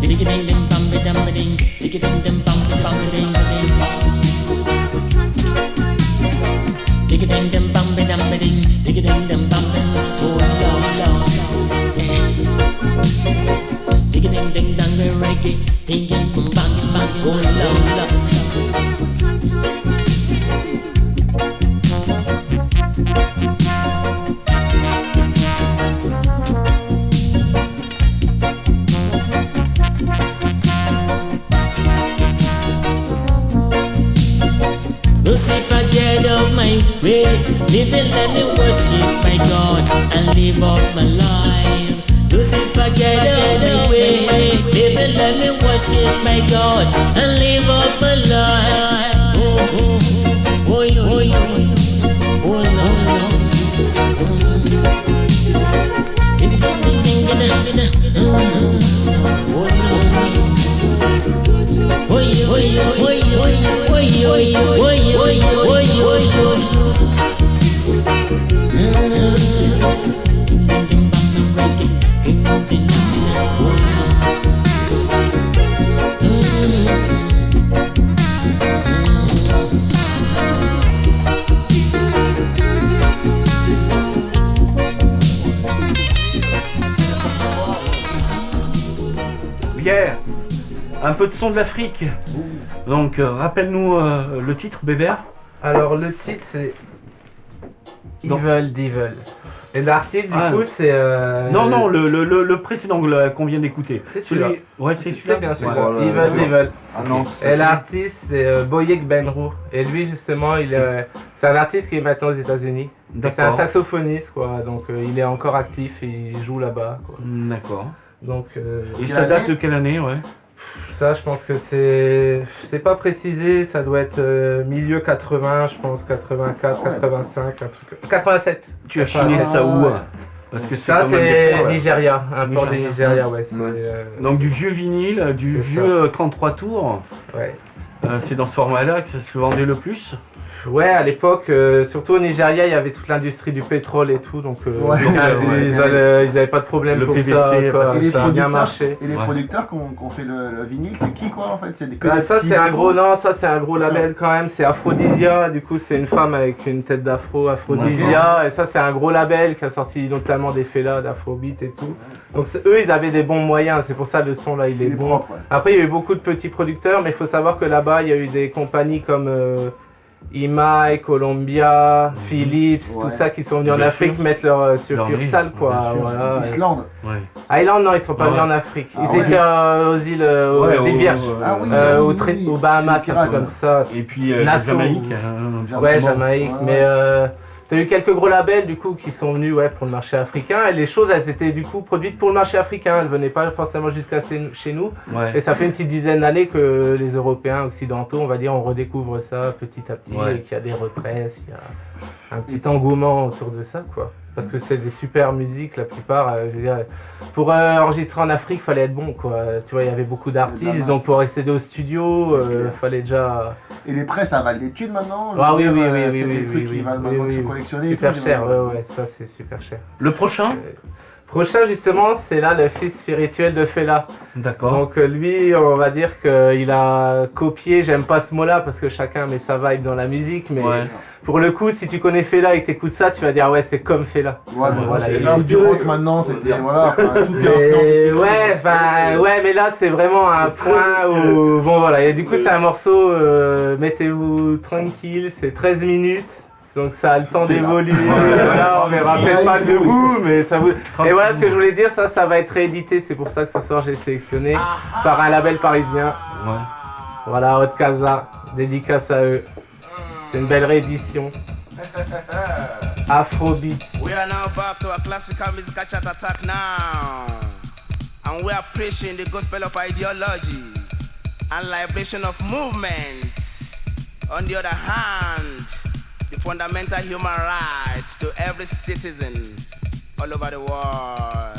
Digga-ding ding bam ba dum ba ding, digga-ding ding bam bam ba ding ba ding. Digga-ding ding bam ba dum ba ding, digga-ding ding bam bam. Oh Lord, digga-ding ding dang the reggae, ding-ding bam bam bam. Oh Lord. Lucifer, get off my way, live and let me worship my God and live up my life. Lucifer, get off my way, live and let me worship my God and live up my life. Oh, oh, oh, oh, oh, oh, oh, Yeah. Un peu de son de l'Afrique. Donc rappelle-nous le titre, Bébert. Alors le titre c'est Evil Devil. Et l'artiste du coup c'est... Non, le précédent qu'on vient d'écouter. C'est celui-là. Ouais, c'est celui-là. Bien sûr. Voilà, Evil Devil. Ah non, et l'artiste c'est Boyek Benrou. Et lui justement, c'est un artiste qui est maintenant aux États-Unis. C'est un saxophoniste quoi, donc il est encore actif, il joue là-bas. D'accord. Donc, et ça date de quelle année, ouais? Ça, je pense que c'est pas précisé, ça doit être milieu 80, je pense 84, 85, un truc. 87. Tu as chiné ça où? Parce que ça c'est Nigeria, un port du Nigeria, ouais. Donc du vieux vinyle, du vieux 33 tours. Ouais. C'est dans ce format-là que ça se vendait le plus. Ouais, à l'époque, surtout au Nigeria, il y avait toute l'industrie du pétrole et tout, donc ils avaient pas de problème le pour PVC, ça, quoi. Ça a bien marché. Et les producteurs qui ont fait le vinyle, c'est qui quoi en fait? C'est des ça c'est un gros label quand même, c'est Aphrodisia, du coup c'est une femme avec une tête d'afro, Aphrodisia, et ça c'est un gros label qui a sorti notamment des fellas d'afrobeat et tout. Donc eux ils avaient des bons moyens, c'est pour ça le son là il est bon. Propre, ouais. Après il y a eu beaucoup de petits producteurs, mais il faut savoir que là-bas il y a eu des compagnies comme Imai, Columbia, Philips, tout ça qui sont venus en Afrique mettre leur succursale quoi. Voilà. Islande. Island, non, ils sont pas venus en Afrique. Ils étaient aux îles Vierges, aux Bahamas, un truc comme ça. Et puis la Jamaïque. Ouais, Jamaïque, mais t'as eu quelques gros labels du coup qui sont venus pour le marché africain et les choses elles étaient du coup produites pour le marché africain, elles venaient pas forcément jusqu'à chez nous et ça fait une petite dizaine d'années que les Européens occidentaux on va dire on redécouvre ça petit à petit et qu'il y a des represses, il y a un petit engouement autour de ça quoi. Parce que c'est des super musiques la plupart, je veux dire, pour enregistrer en Afrique il fallait être bon quoi, tu vois il y avait beaucoup d'artistes donc pour accéder au studio il fallait déjà... Et les prêts ça vale des thunes maintenant? Ah oui, c'est des trucs qui valent maintenant de se collectionner super et tout, cher, ouais, ça c'est super cher. Le prochain justement c'est là le fils spirituel de Fela. D'accord. Donc lui on va dire qu'il a copié, j'aime pas ce mot là parce que chacun met sa vibe dans la musique mais pour le coup si tu connais Fela et que t'écoutes ça tu vas dire ouais c'est comme Fela. Ouais mais voilà, c'est du rock maintenant c'était voilà, tout est influencé. Ouais mais là c'est vraiment un point où bon voilà et du coup c'est un morceau mettez-vous tranquille, c'est 13 minutes. Donc ça a le temps d'évoluer, voilà, on verra peut-être pas debout, mais ça vous... Et voilà ce que je voulais dire, ça va être réédité, c'est pour ça que ce soir j'ai sélectionné par un label parisien. Ouais. Voilà, Haute Casa, dédicace à eux. C'est une belle réédition. Afrobeat. We are now back to a classical musical chat attack now. And we are preaching the gospel of ideology and liberation of movements. On the other hand, the fundamental human right to every citizen all over the world.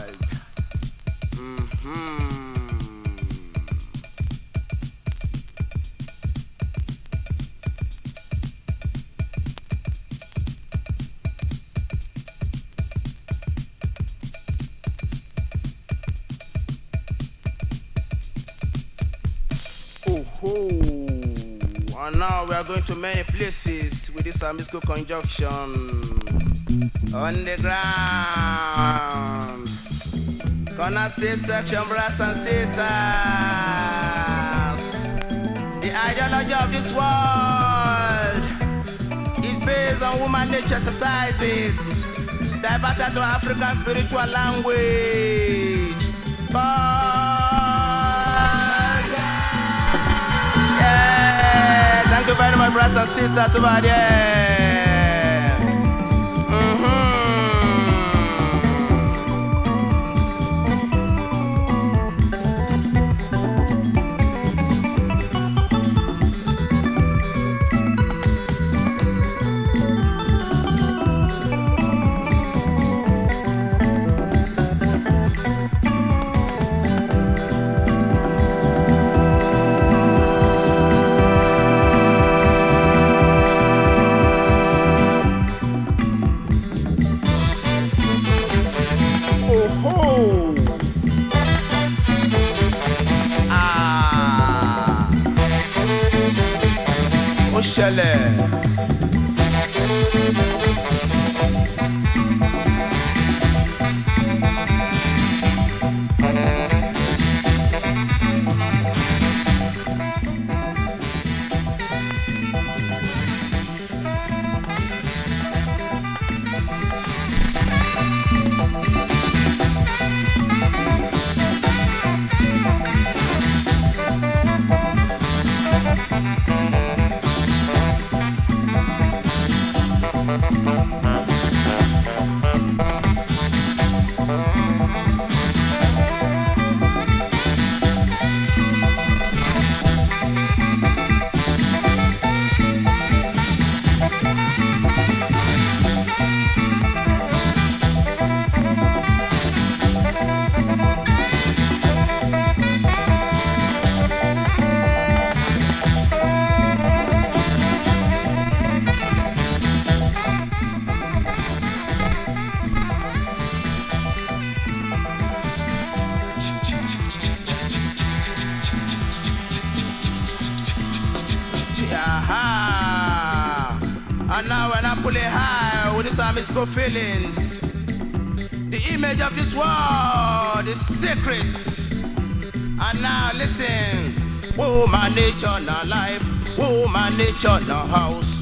And now we are going to many places with this musical conjunction. On the ground. Gonna save section, brothers and sisters. The ideology of this world is based on human nature exercises diverted to African spiritual language. Thank you very much, brothers and sisters over there. Chalet. And now when I pull it high with the mystical feelings, the image of this world is sacred. And now listen, woman nature no life, woman nature no house,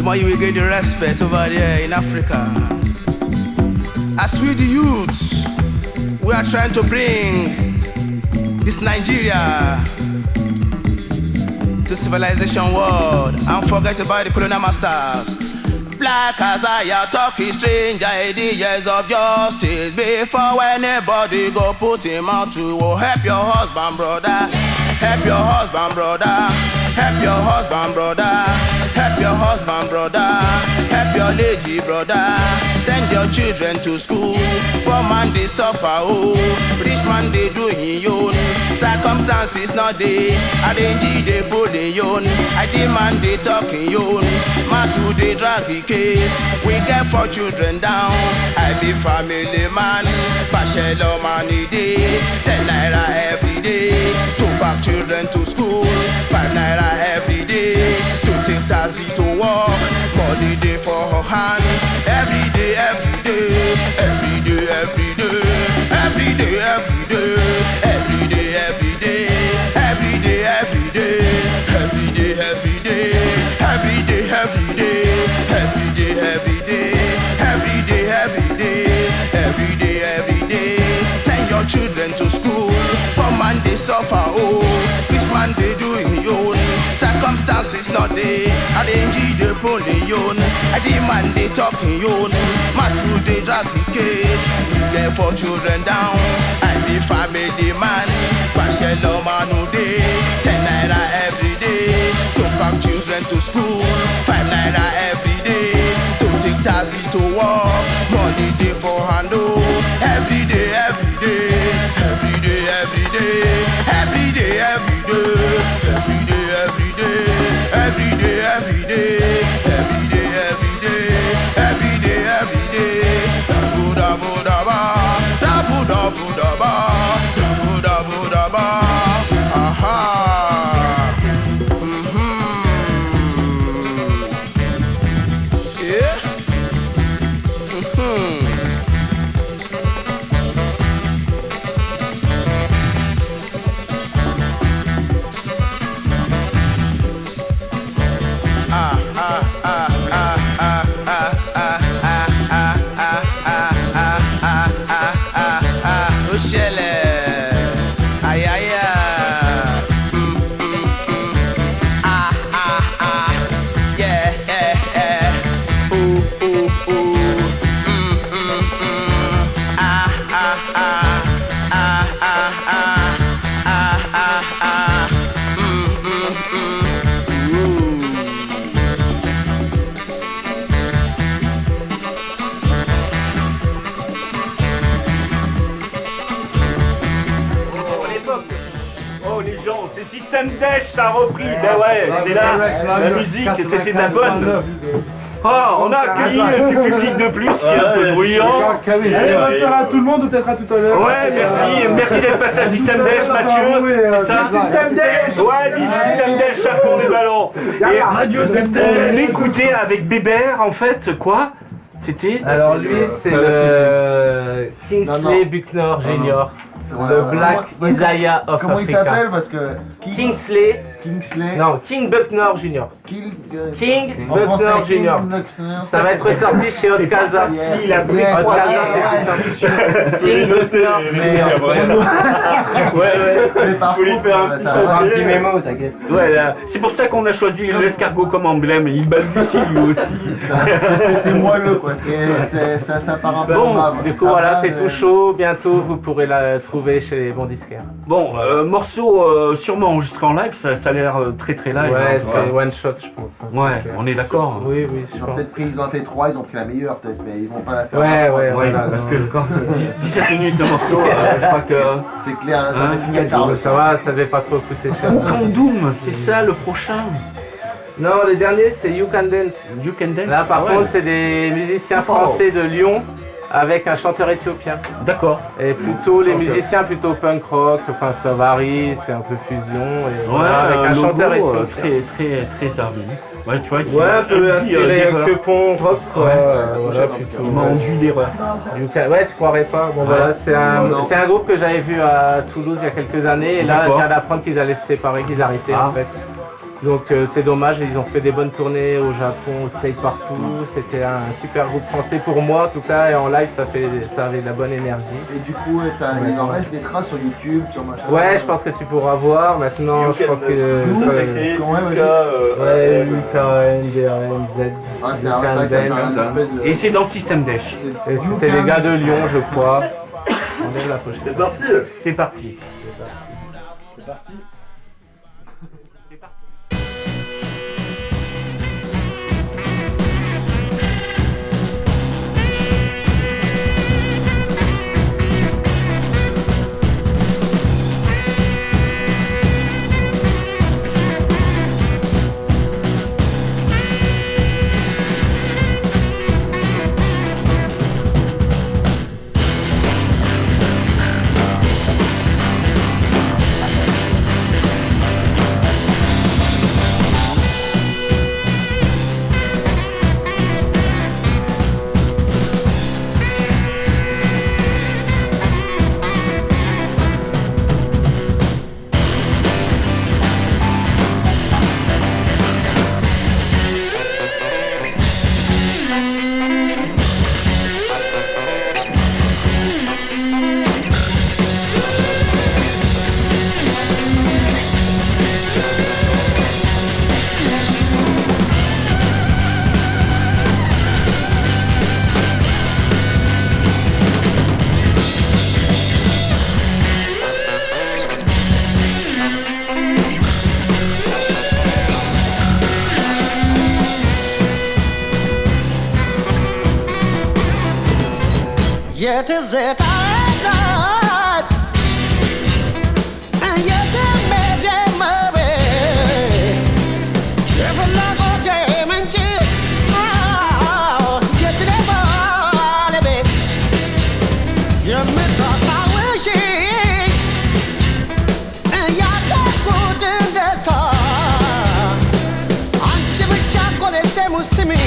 the more you will get the respect over there in Africa. As we the youths, we are trying to bring this Nigeria to civilization world and forget about the colonial masters. Black as I am talking strange ideas of justice before anybody go put him out to help your husband, brother. Help your husband, brother. Help your husband, brother. Help your husband, brother. Help your lady, brother. Send your children to school. Poor man they suffer, oh. Rich man they do his own. Circumstances not they. Arrange they bully own. I demand they talking own. Man to they drag the case. We get 4 children down. I be family man. Bachelor money day. 10 naira every day. To back children to school. 5 naira every day. To take taxi to work. Money day for her hand. Every day, every day. Every day, every day. Every day, every day. Every day, every day. Every day, every day. Every day, every day. Every day, every day. Every day, every day. Every day, every day. Every day, every day. Send your children to school. For man they suffer, oh. Which man they do in your own. Circumstances not they. Arrange the bully own. I demand they talking own. Man through they drag the case. We get 4 children down. I be family man. Bachelor man who day. 10 naira every day. To pack children to school. 5 naira every day. To take taxi to work. Money day for handle. Every day, every day. Every day, every day. Every day, every day. Every day, every day. Every day, every day. Every day, every day. Every day, every day. Buddha, Buddha, ba. Da Buddha, Buddha, ba. Da Buddha, Buddha, ba. Aha. Yeah. System Dash, ça a repris. Ben ouais, c'est là, la musique, c'était de la bonne. Oh, on a accueilli le public de plus qui est un peu bruyant. Allez, bonne soirée à tout le monde ou peut-être à tout à l'heure. Ouais, merci d'être passé à System Dash, Mathieu. C'est ça. System Dash. Ouais, dis System Dash, ça fond les ballons. Et Radio System. On écoutait avec Bébert, en fait, quoi? C'était. Alors lui, c'est le Kingsley Buckner Jr. Le Black Isaiah of Africa. Comment il s'appelle parce que Kingsley. Non, King Buckner Jr. King Buckner Jr. Ça va être sorti chez Hot Casa. Si, il a pris Hot Casa, c'est plus simple. King Buckner Jr. Ouais. Faut lui faire un petit mémo, t'inquiète. Ouais, c'est pour ça qu'on a choisi l'escargot comme emblème. Il balbutie lui aussi. C'est moelleux quoi. Ça part un peu bon, grave. du coup voilà, c'est tout chaud. Bientôt vous pourrez la trouver chez les bons disquaires. Bon, morceau sûrement enregistré en live, ça a l'air très live. Ouais, c'est one shot je pense. Ouais, on est d'accord. Oui, je pense. Peut-être qu'ils en ont fait 3, ils ont pris la meilleure peut-être, mais ils vont pas la faire. Ouais, parce que quand 17 minutes de morceau, je crois que... C'est clair, ça va finir tard. Ça va, ça devait pas trop coûter cher. Oukandoum, c'est ça le prochain. Non, le dernier c'est You Can Dance. You Can Dance. Là par contre c'est des musiciens français de Lyon avec un chanteur éthiopien. D'accord. Et plutôt les musiciens plutôt punk rock, enfin ça varie, c'est un peu fusion. Et voilà, avec un chanteur éthiopien. Très harmonieux. Ouais, tu vois, ouais, un peu inspiré que pont rock quoi. Ouais, voilà, plutôt. Il m'a enduit d'erreur. Ouais, tu croirais pas. Bon voilà, c'est un groupe que j'avais vu à Toulouse il y a quelques années et là je viens d'apprendre qu'ils allaient se séparer, qu'ils arrêtaient en fait. Donc c'est dommage, ils ont fait des bonnes tournées au Japon, au States, partout. C'était un super groupe français pour moi en tout cas, et en live ça avait de la bonne énergie. Et du coup, il en reste des traces sur YouTube, sur machin. Ouais, je pense que tu pourras voir maintenant. Je pense que ça s'écrit UKNDRNZ. Ah, c'est vrai que ça fait une espèce de... Et c'est dans System Dash. Et c'était les gars de Lyon, je crois. On lève la pochette. C'est parti. C'est parti. C'est parti. Yet is it night, and yes, it made them away. If a lago came and chill, yet never live. You met us, I wish it, and you're not good in the car. I'm Jimmy Jack on the same with me.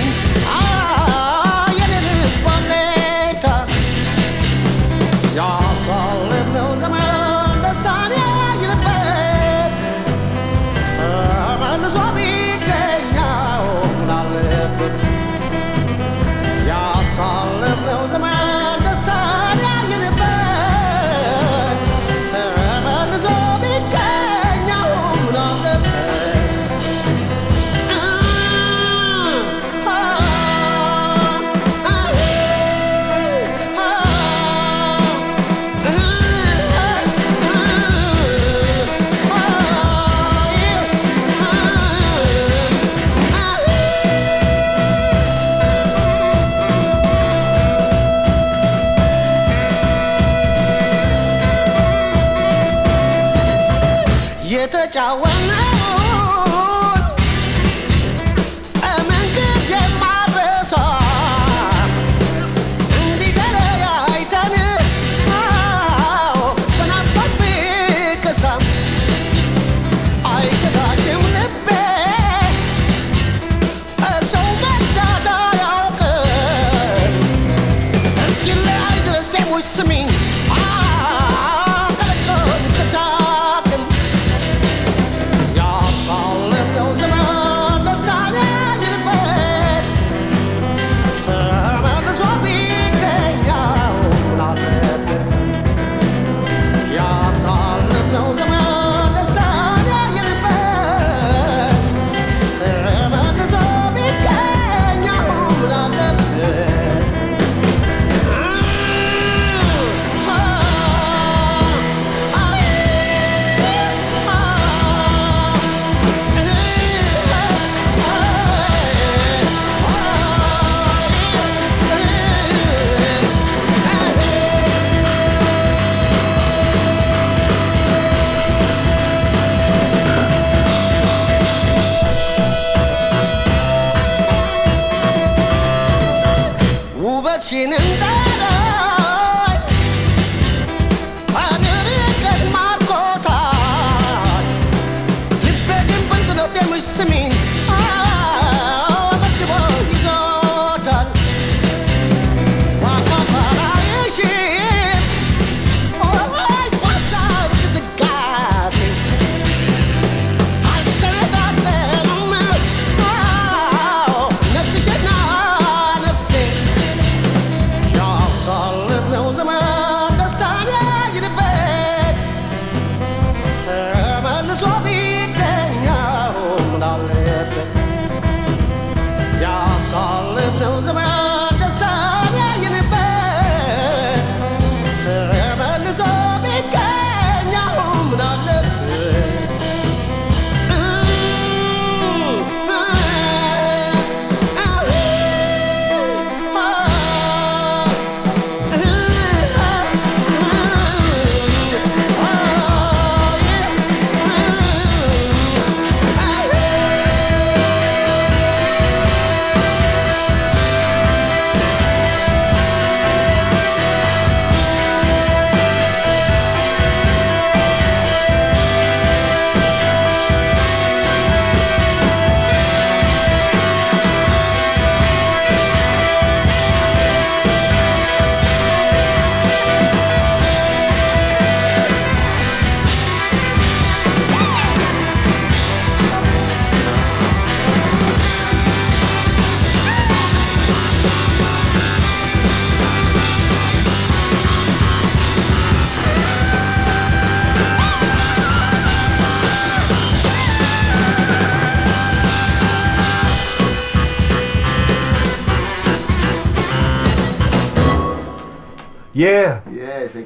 Yeah,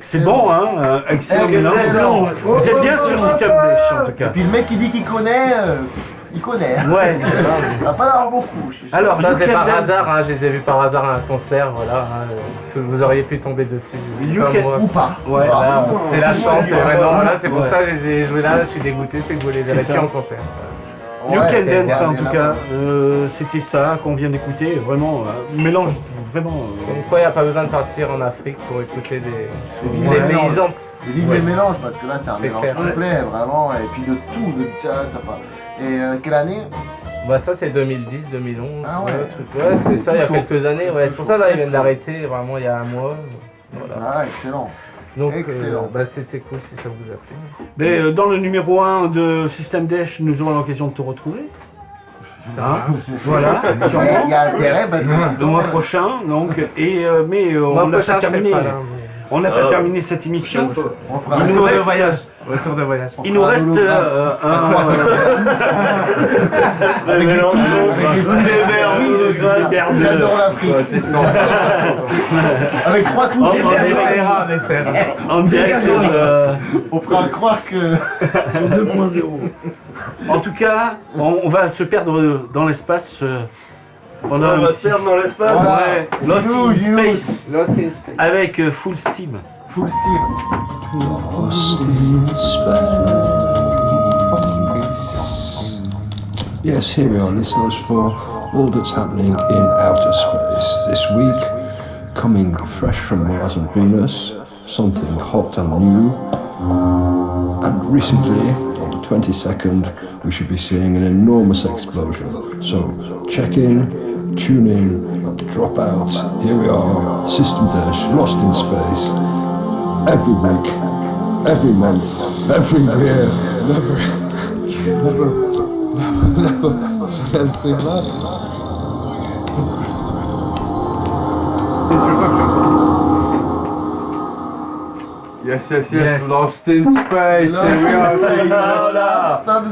c'est bon, hein, excellent. Vous êtes bien sur System Dash en tout cas. Et puis le mec qui dit qu'il connaît, il connaît. Ouais. Il va pas en avoir beaucoup. Alors, ça c'est par hasard, hein, je les ai vus par hasard à un concert, voilà. Vous auriez pu tomber dessus. Ou pas. Ouais, c'est la chance, maintenant, voilà, c'est pour ça que je les ai joués là, je suis dégoûté, c'est que vous les avez plus en concert. You Can Dance en tout cas, c'était ça qu'on vient d'écouter, vraiment, mélange, vraiment... Donc quoi, il n'y a pas besoin de partir en Afrique pour écouter des villes paysantes. Des villes mélange, parce que là c'est un mélange complet, vraiment, et puis de tout, de jazz, ça part. Et quelle année? Bah ça c'est 2010, 2011, ah ouais, ouais c'est ça, il y a quelques années, ouais, c'est pour ça là ils viennent d'arrêter, vraiment il y a un mois. Voilà. Ah excellent. Donc bah, c'était cool si ça vous a plu. Mais dans le numéro 1 de System Dash, nous aurons l'occasion de te retrouver. Hein, voilà, il y a intérêt parce que le mois prochain, donc, mais on n'a pas terminé. On n'a pas terminé cette émission. On fera un retour de voyage. Retour de voyage. Il nous reste avec j'adore l'Afrique. Avec 3 touches. On essaiera. En direct. On fera croire que sur 2.0. En tout cas, on va se perdre dans l'espace. On va se perdre dans l'espace. Ouais. Lost in Space. Lost in Space. Avec Full Steam. Full Steam. Lost in space. Yes, here we are, listeners, for all that's happening in outer space this week. Coming fresh from Mars and Venus, something hot and new. And recently, on the 22nd, we should be seeing an enormous explosion. So check in. Tune in, drop out, here we are, System Dash, Lost in Space, every week, every month, every year, never anything left. Yes, Lost in Space.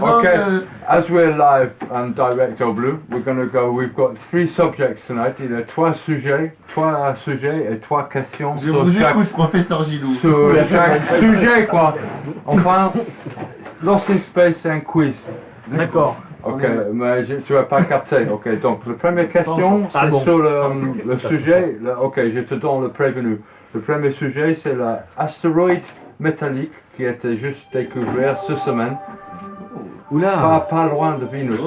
Okay, as we're live and direct au bleu, we've got 3 subjects tonight. Il y a 3 sujets et 3 questions. Je vous écoute, professeur Gilou. Sur chaque sujet, quoi. Enfin, Lost in Space, c'est un quiz. D'accord. Ok, mais tu vas pas capter. Ok, donc la première question, c'est sur le sujet. Ok, je te donne le prévenu. Le premier sujet, c'est l'astéroïde métallique qui a été juste découvert cette semaine. Oula. Pas loin de Vénus.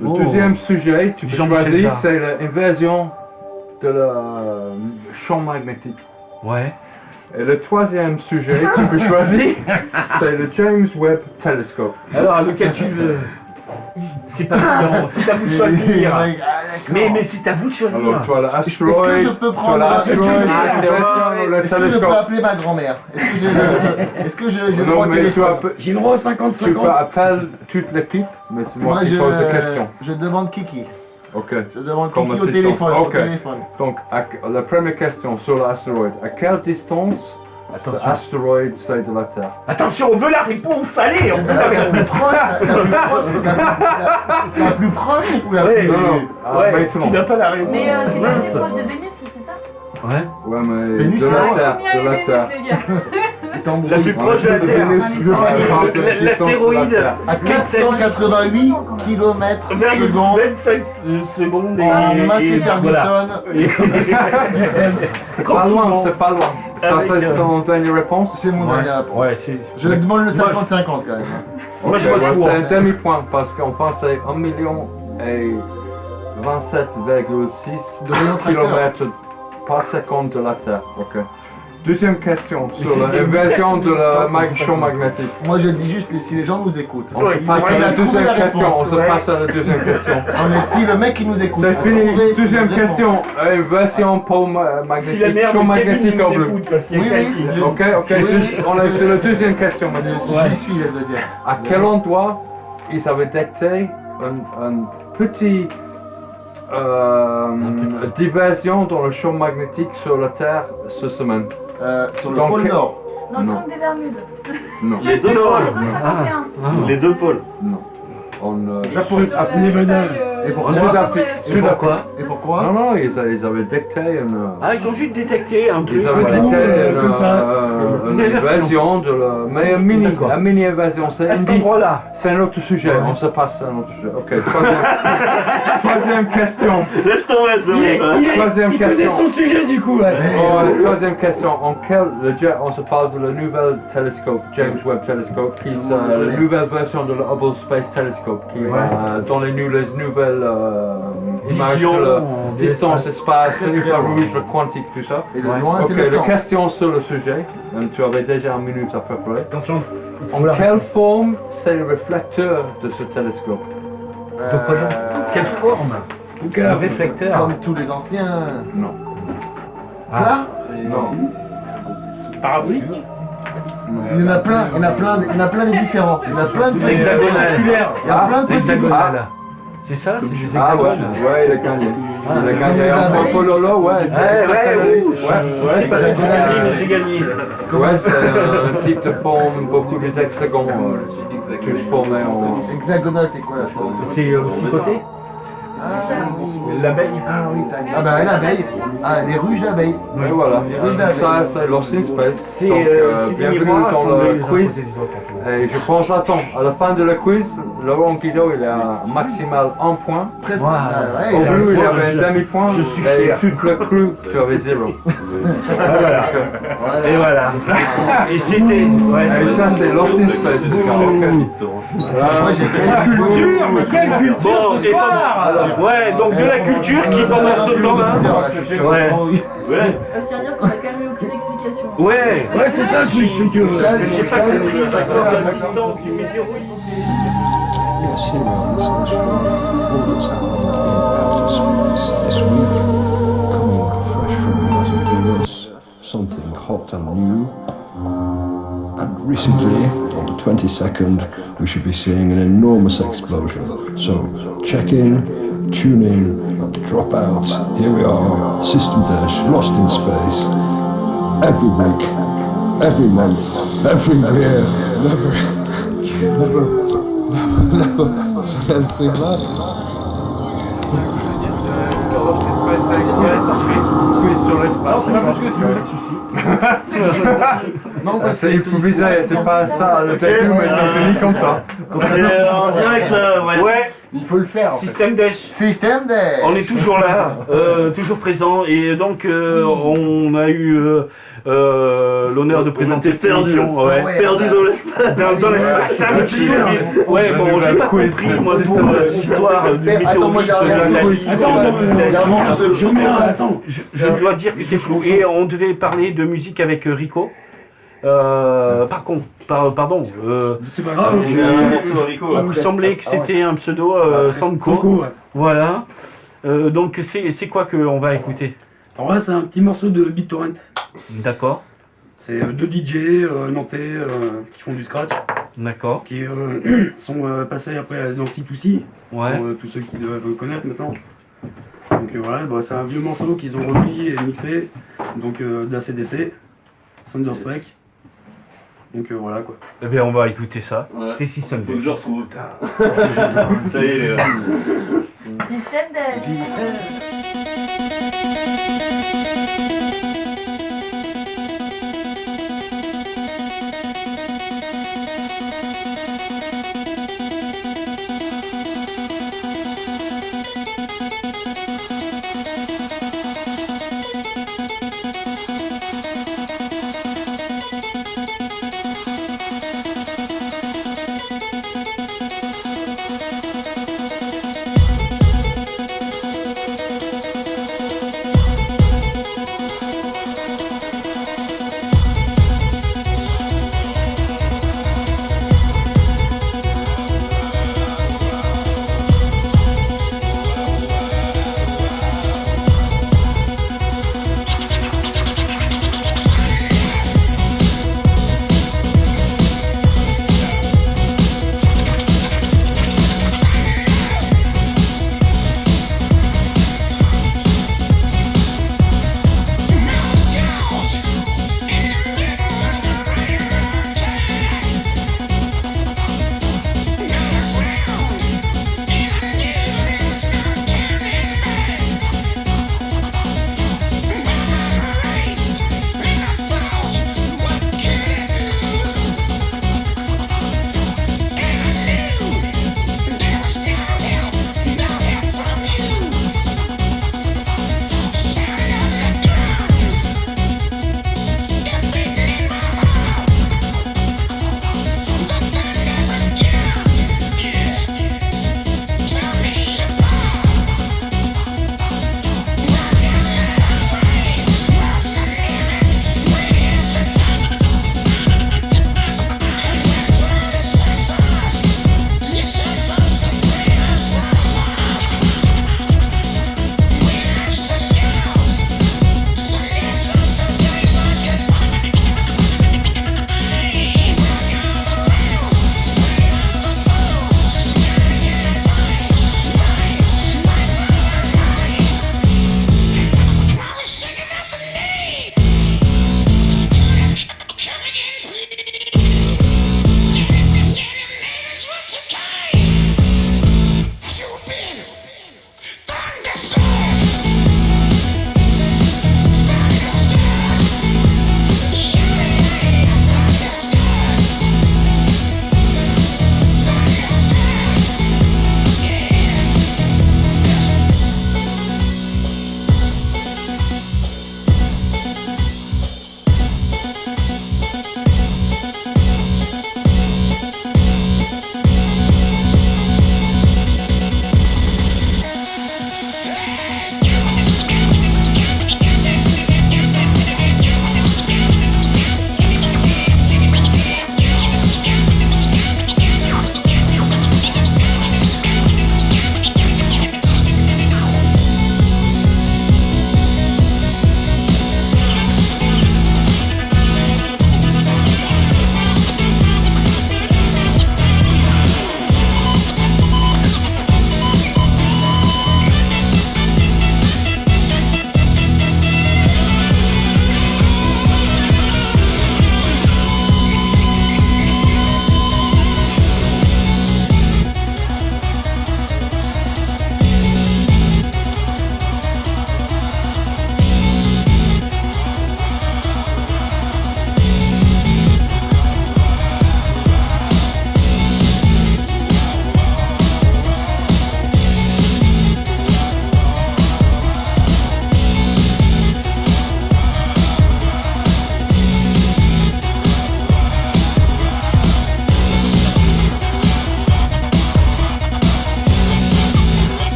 Le deuxième sujet, tu peux choisir, c'est l'invasion de la champ magnétique. Ouais. Et le troisième sujet, tu peux choisir, c'est le James Webb Telescope. Alors, lequel tu veux? C'est pas évident, c'est à vous de choisir. Mais c'est à vous de choisir. Alors, toi, l'astéroïde. Est-ce que je peux prendre Est-ce que je peux appeler ma grand-mère? Est-ce que j'ai le droit de téléphone? J'ai le droit à 50-50. Tu peux appeler toute l'équipe, mais c'est moi qui pose la question. Je demande Kiki. Ok. Je demande Kiki au téléphone. Ok. Donc, la première question sur l'astéroïde. À quelle distance Ce astéroïde, c'est de la Terre. Attention, on veut la réponse, allez, on veut la réponse. La plus proche ou la Ouais, plus... ouais, tu n'as pas la réponse. Mais c'est pas Mince. assez proche de Vénus, c'est ça? Ouais. Ouais, mais Vénus, de c'est la loin. Terre, Combien de la est Vénus, Terre. les gars? La plus proche de la Terre. L'astéroïde. À 488 km secondes. 25 secondes En Massey Ferguson. Pas loin, c'est pas loin. Ça, c'est ton dernière réponse? C'est mon dernier réponse. Ouais, c'est. Je demande le 50-50 quand même. Moi, je vois tout. C'est un demi-point parce qu'on pensait 1 million et 27,6 km par seconde de la Terre. Ok. Deuxième question sur l'inversion de la champ magnétique. Moi je dis juste si les gens nous écoutent. On se passe à la deuxième question. On se passe à la deuxième question. Non mais si le mec il nous écoute. C'est fini. Deuxième question. Inversion pôle magnétique. Champ magnétique en bleu. Oui. Ok. On est sur la deuxième question maintenant. J'y suis la deuxième. À quel endroit ils avaient détecté un petit diversion dans le champ magnétique sur la Terre cette semaine? Sur le pôle Nord. Dans le truc des Bermudes. Non. Les deux Les pôles. zones 51. Les deux pôles. Non. Japon, Nevada. Et pourquoi? Et pourquoi? Non, ils avaient détecté une... Ah, ils ont juste détecté un truc. Ils avaient détecté une invasion de la... Mais une mini-invasion, c'est c'est un autre sujet, on se passe à un autre sujet. Ok, troisième question. Laisse tomber, Troisième question. Il connaît son sujet du coup. Troisième question. On se parle de la nouvelle télescope, James Webb Telescope, qui est la nouvelle version de la Hubble Space Telescope, qui va dans les nouvelles images de la distance, espace, infrarouge, quantique, tout ça. Et le loin, c'est Ok, le la temps. question sur le sujet. Tu avais déjà 1 minute à peu près. Attention. En quelle forme c'est le réflecteur de ce télescope? Quelle forme? Un réflecteur. Comme tous les anciens. Non. Plat? Non. Parabolique. Il y en a plein, il y en a plein des différents. Il y en a plein de petits. Hexagonal. Il y a plein de petits. Hexagonal. C'est ça, c'est des Ah ouais, hexagones. ouais, il a gagné. Il a gagné un Pololo, ouais. C'est pas gagné, mais j'ai gagné. Ouais, c'est un type de forme, beaucoup des hexagones. Toutes formées en... Hexagonal, c'est quoi la forme? C'est aussi côté. L'abeille. Ah oui, ah bah l'abeille. Ah, les ruches d'abeilles. Oui, voilà. Les ruches d'abeilles. Ça, c'est Lost in Space. C'est bienvenue dans le quiz. Et je pense, attends, à la fin de le quiz, Laurent Guido, il a maximal 1 point. Presque. Au bleu, il avait un demi-point. Je suis Et fier. toute le crew, tu avais 0. Voilà. Et voilà. Et c'était. Et ça, c'est Lost in Space. Moi j'ai gagné. Culture, mais quelle culture Bon, ce et soir. ouais, donc de la culture qui pendant ce temps-là. Ouais. Je tiens à dire qu'on a quand même eu aucune explication. Ouais. Ouais, c'est ça le truc, c'est que. J'ai pas compris l'histoire de la distance du météoroïde. Yes, here we are, listeners, for all that's happening in outer space this week. Coming fresh from Mars and Venus, something hot and new. And recently, on the 22nd, we should be seeing an enormous explosion. So, check in, tune in, and drop out. Here we are, System Dash, Lost in Space. Every week, every month, every year, never anything like it. Sur l'espace. Non, parce que C'est improvisé, c'était pas ça le début, mais ça finit comme ça. En direct là, Ouais. Il faut le faire. En fait. Système Dash. Système des. On est toujours là, toujours présent, et donc on a eu l'honneur de présenter cette émission. Ouais. Perdu dans l'espace. Dans l'espace, un petit peu. Ouais, bon, j'ai pas compris, moi, pour l'histoire du météorite, je dois dire que c'est flou. Et on devait parler de musique avec Rico. Pardon. C'est pas grave. Il me semblait que c'était un pseudo Sanko. Voilà. Donc c'est quoi qu'on va écouter? Alors là, c'est un petit morceau de BitTorrent. D'accord. C'est deux DJ nantais qui font du scratch. D'accord. Qui sont passés après dans C2C. Ouais. Pour tous ceux qui doivent connaître maintenant. Donc voilà, bah, c'est un vieux morceau qu'ils ont repris et mixé. Donc d'ACDC. Thunderstruck. Donc voilà quoi. Eh bien, on va écouter ça. Ouais. C'est System Faut que D. je retrouve. Ça y est, il est là. Système d'âge.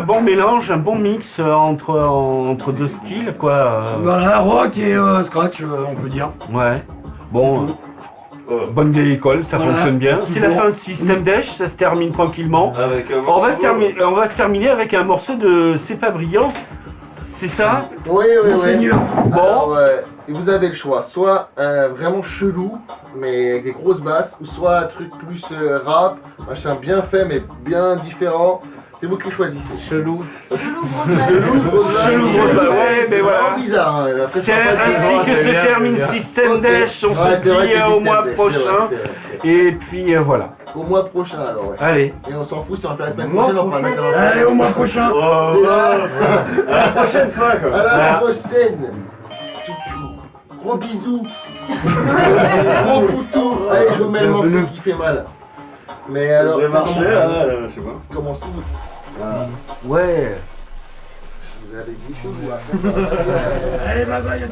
bon mélange, un bon mix entre deux styles, quoi. Voilà, rock et scratch, on peut dire. Ouais. Bon, bonne vieille école, ça fonctionne bien. C'est la fin de System Dash, ça se termine tranquillement. On va se terminer avec un morceau de C'est pas brillant. C'est ça? Oui. Monseigneur. Bon. Alors, vous avez le choix, soit vraiment chelou, mais avec des grosses basses, ou soit un truc plus rap, machin bien fait, mais bien différent. C'est vous qui choisissez. Chelou. Chelou, ouais, mais voilà. C'est bizarre. Hein. C'est ainsi que se termine System Dash. On se dit au mois prochain. Et puis voilà. Au mois prochain alors, ouais. Allez. Et on s'en fout si on le fait la semaine prochaine, on prend la Allez, au mois prochain. C'est là. À la prochaine fois, quoi. À la prochaine. Gros bisous. Gros poutou. Allez, je vous mets le morceau qui fait mal. Mais alors, ça marcher là, je sais pas. Commence tout. Ouais. Vous avez dit chaud. Allez, bye bye.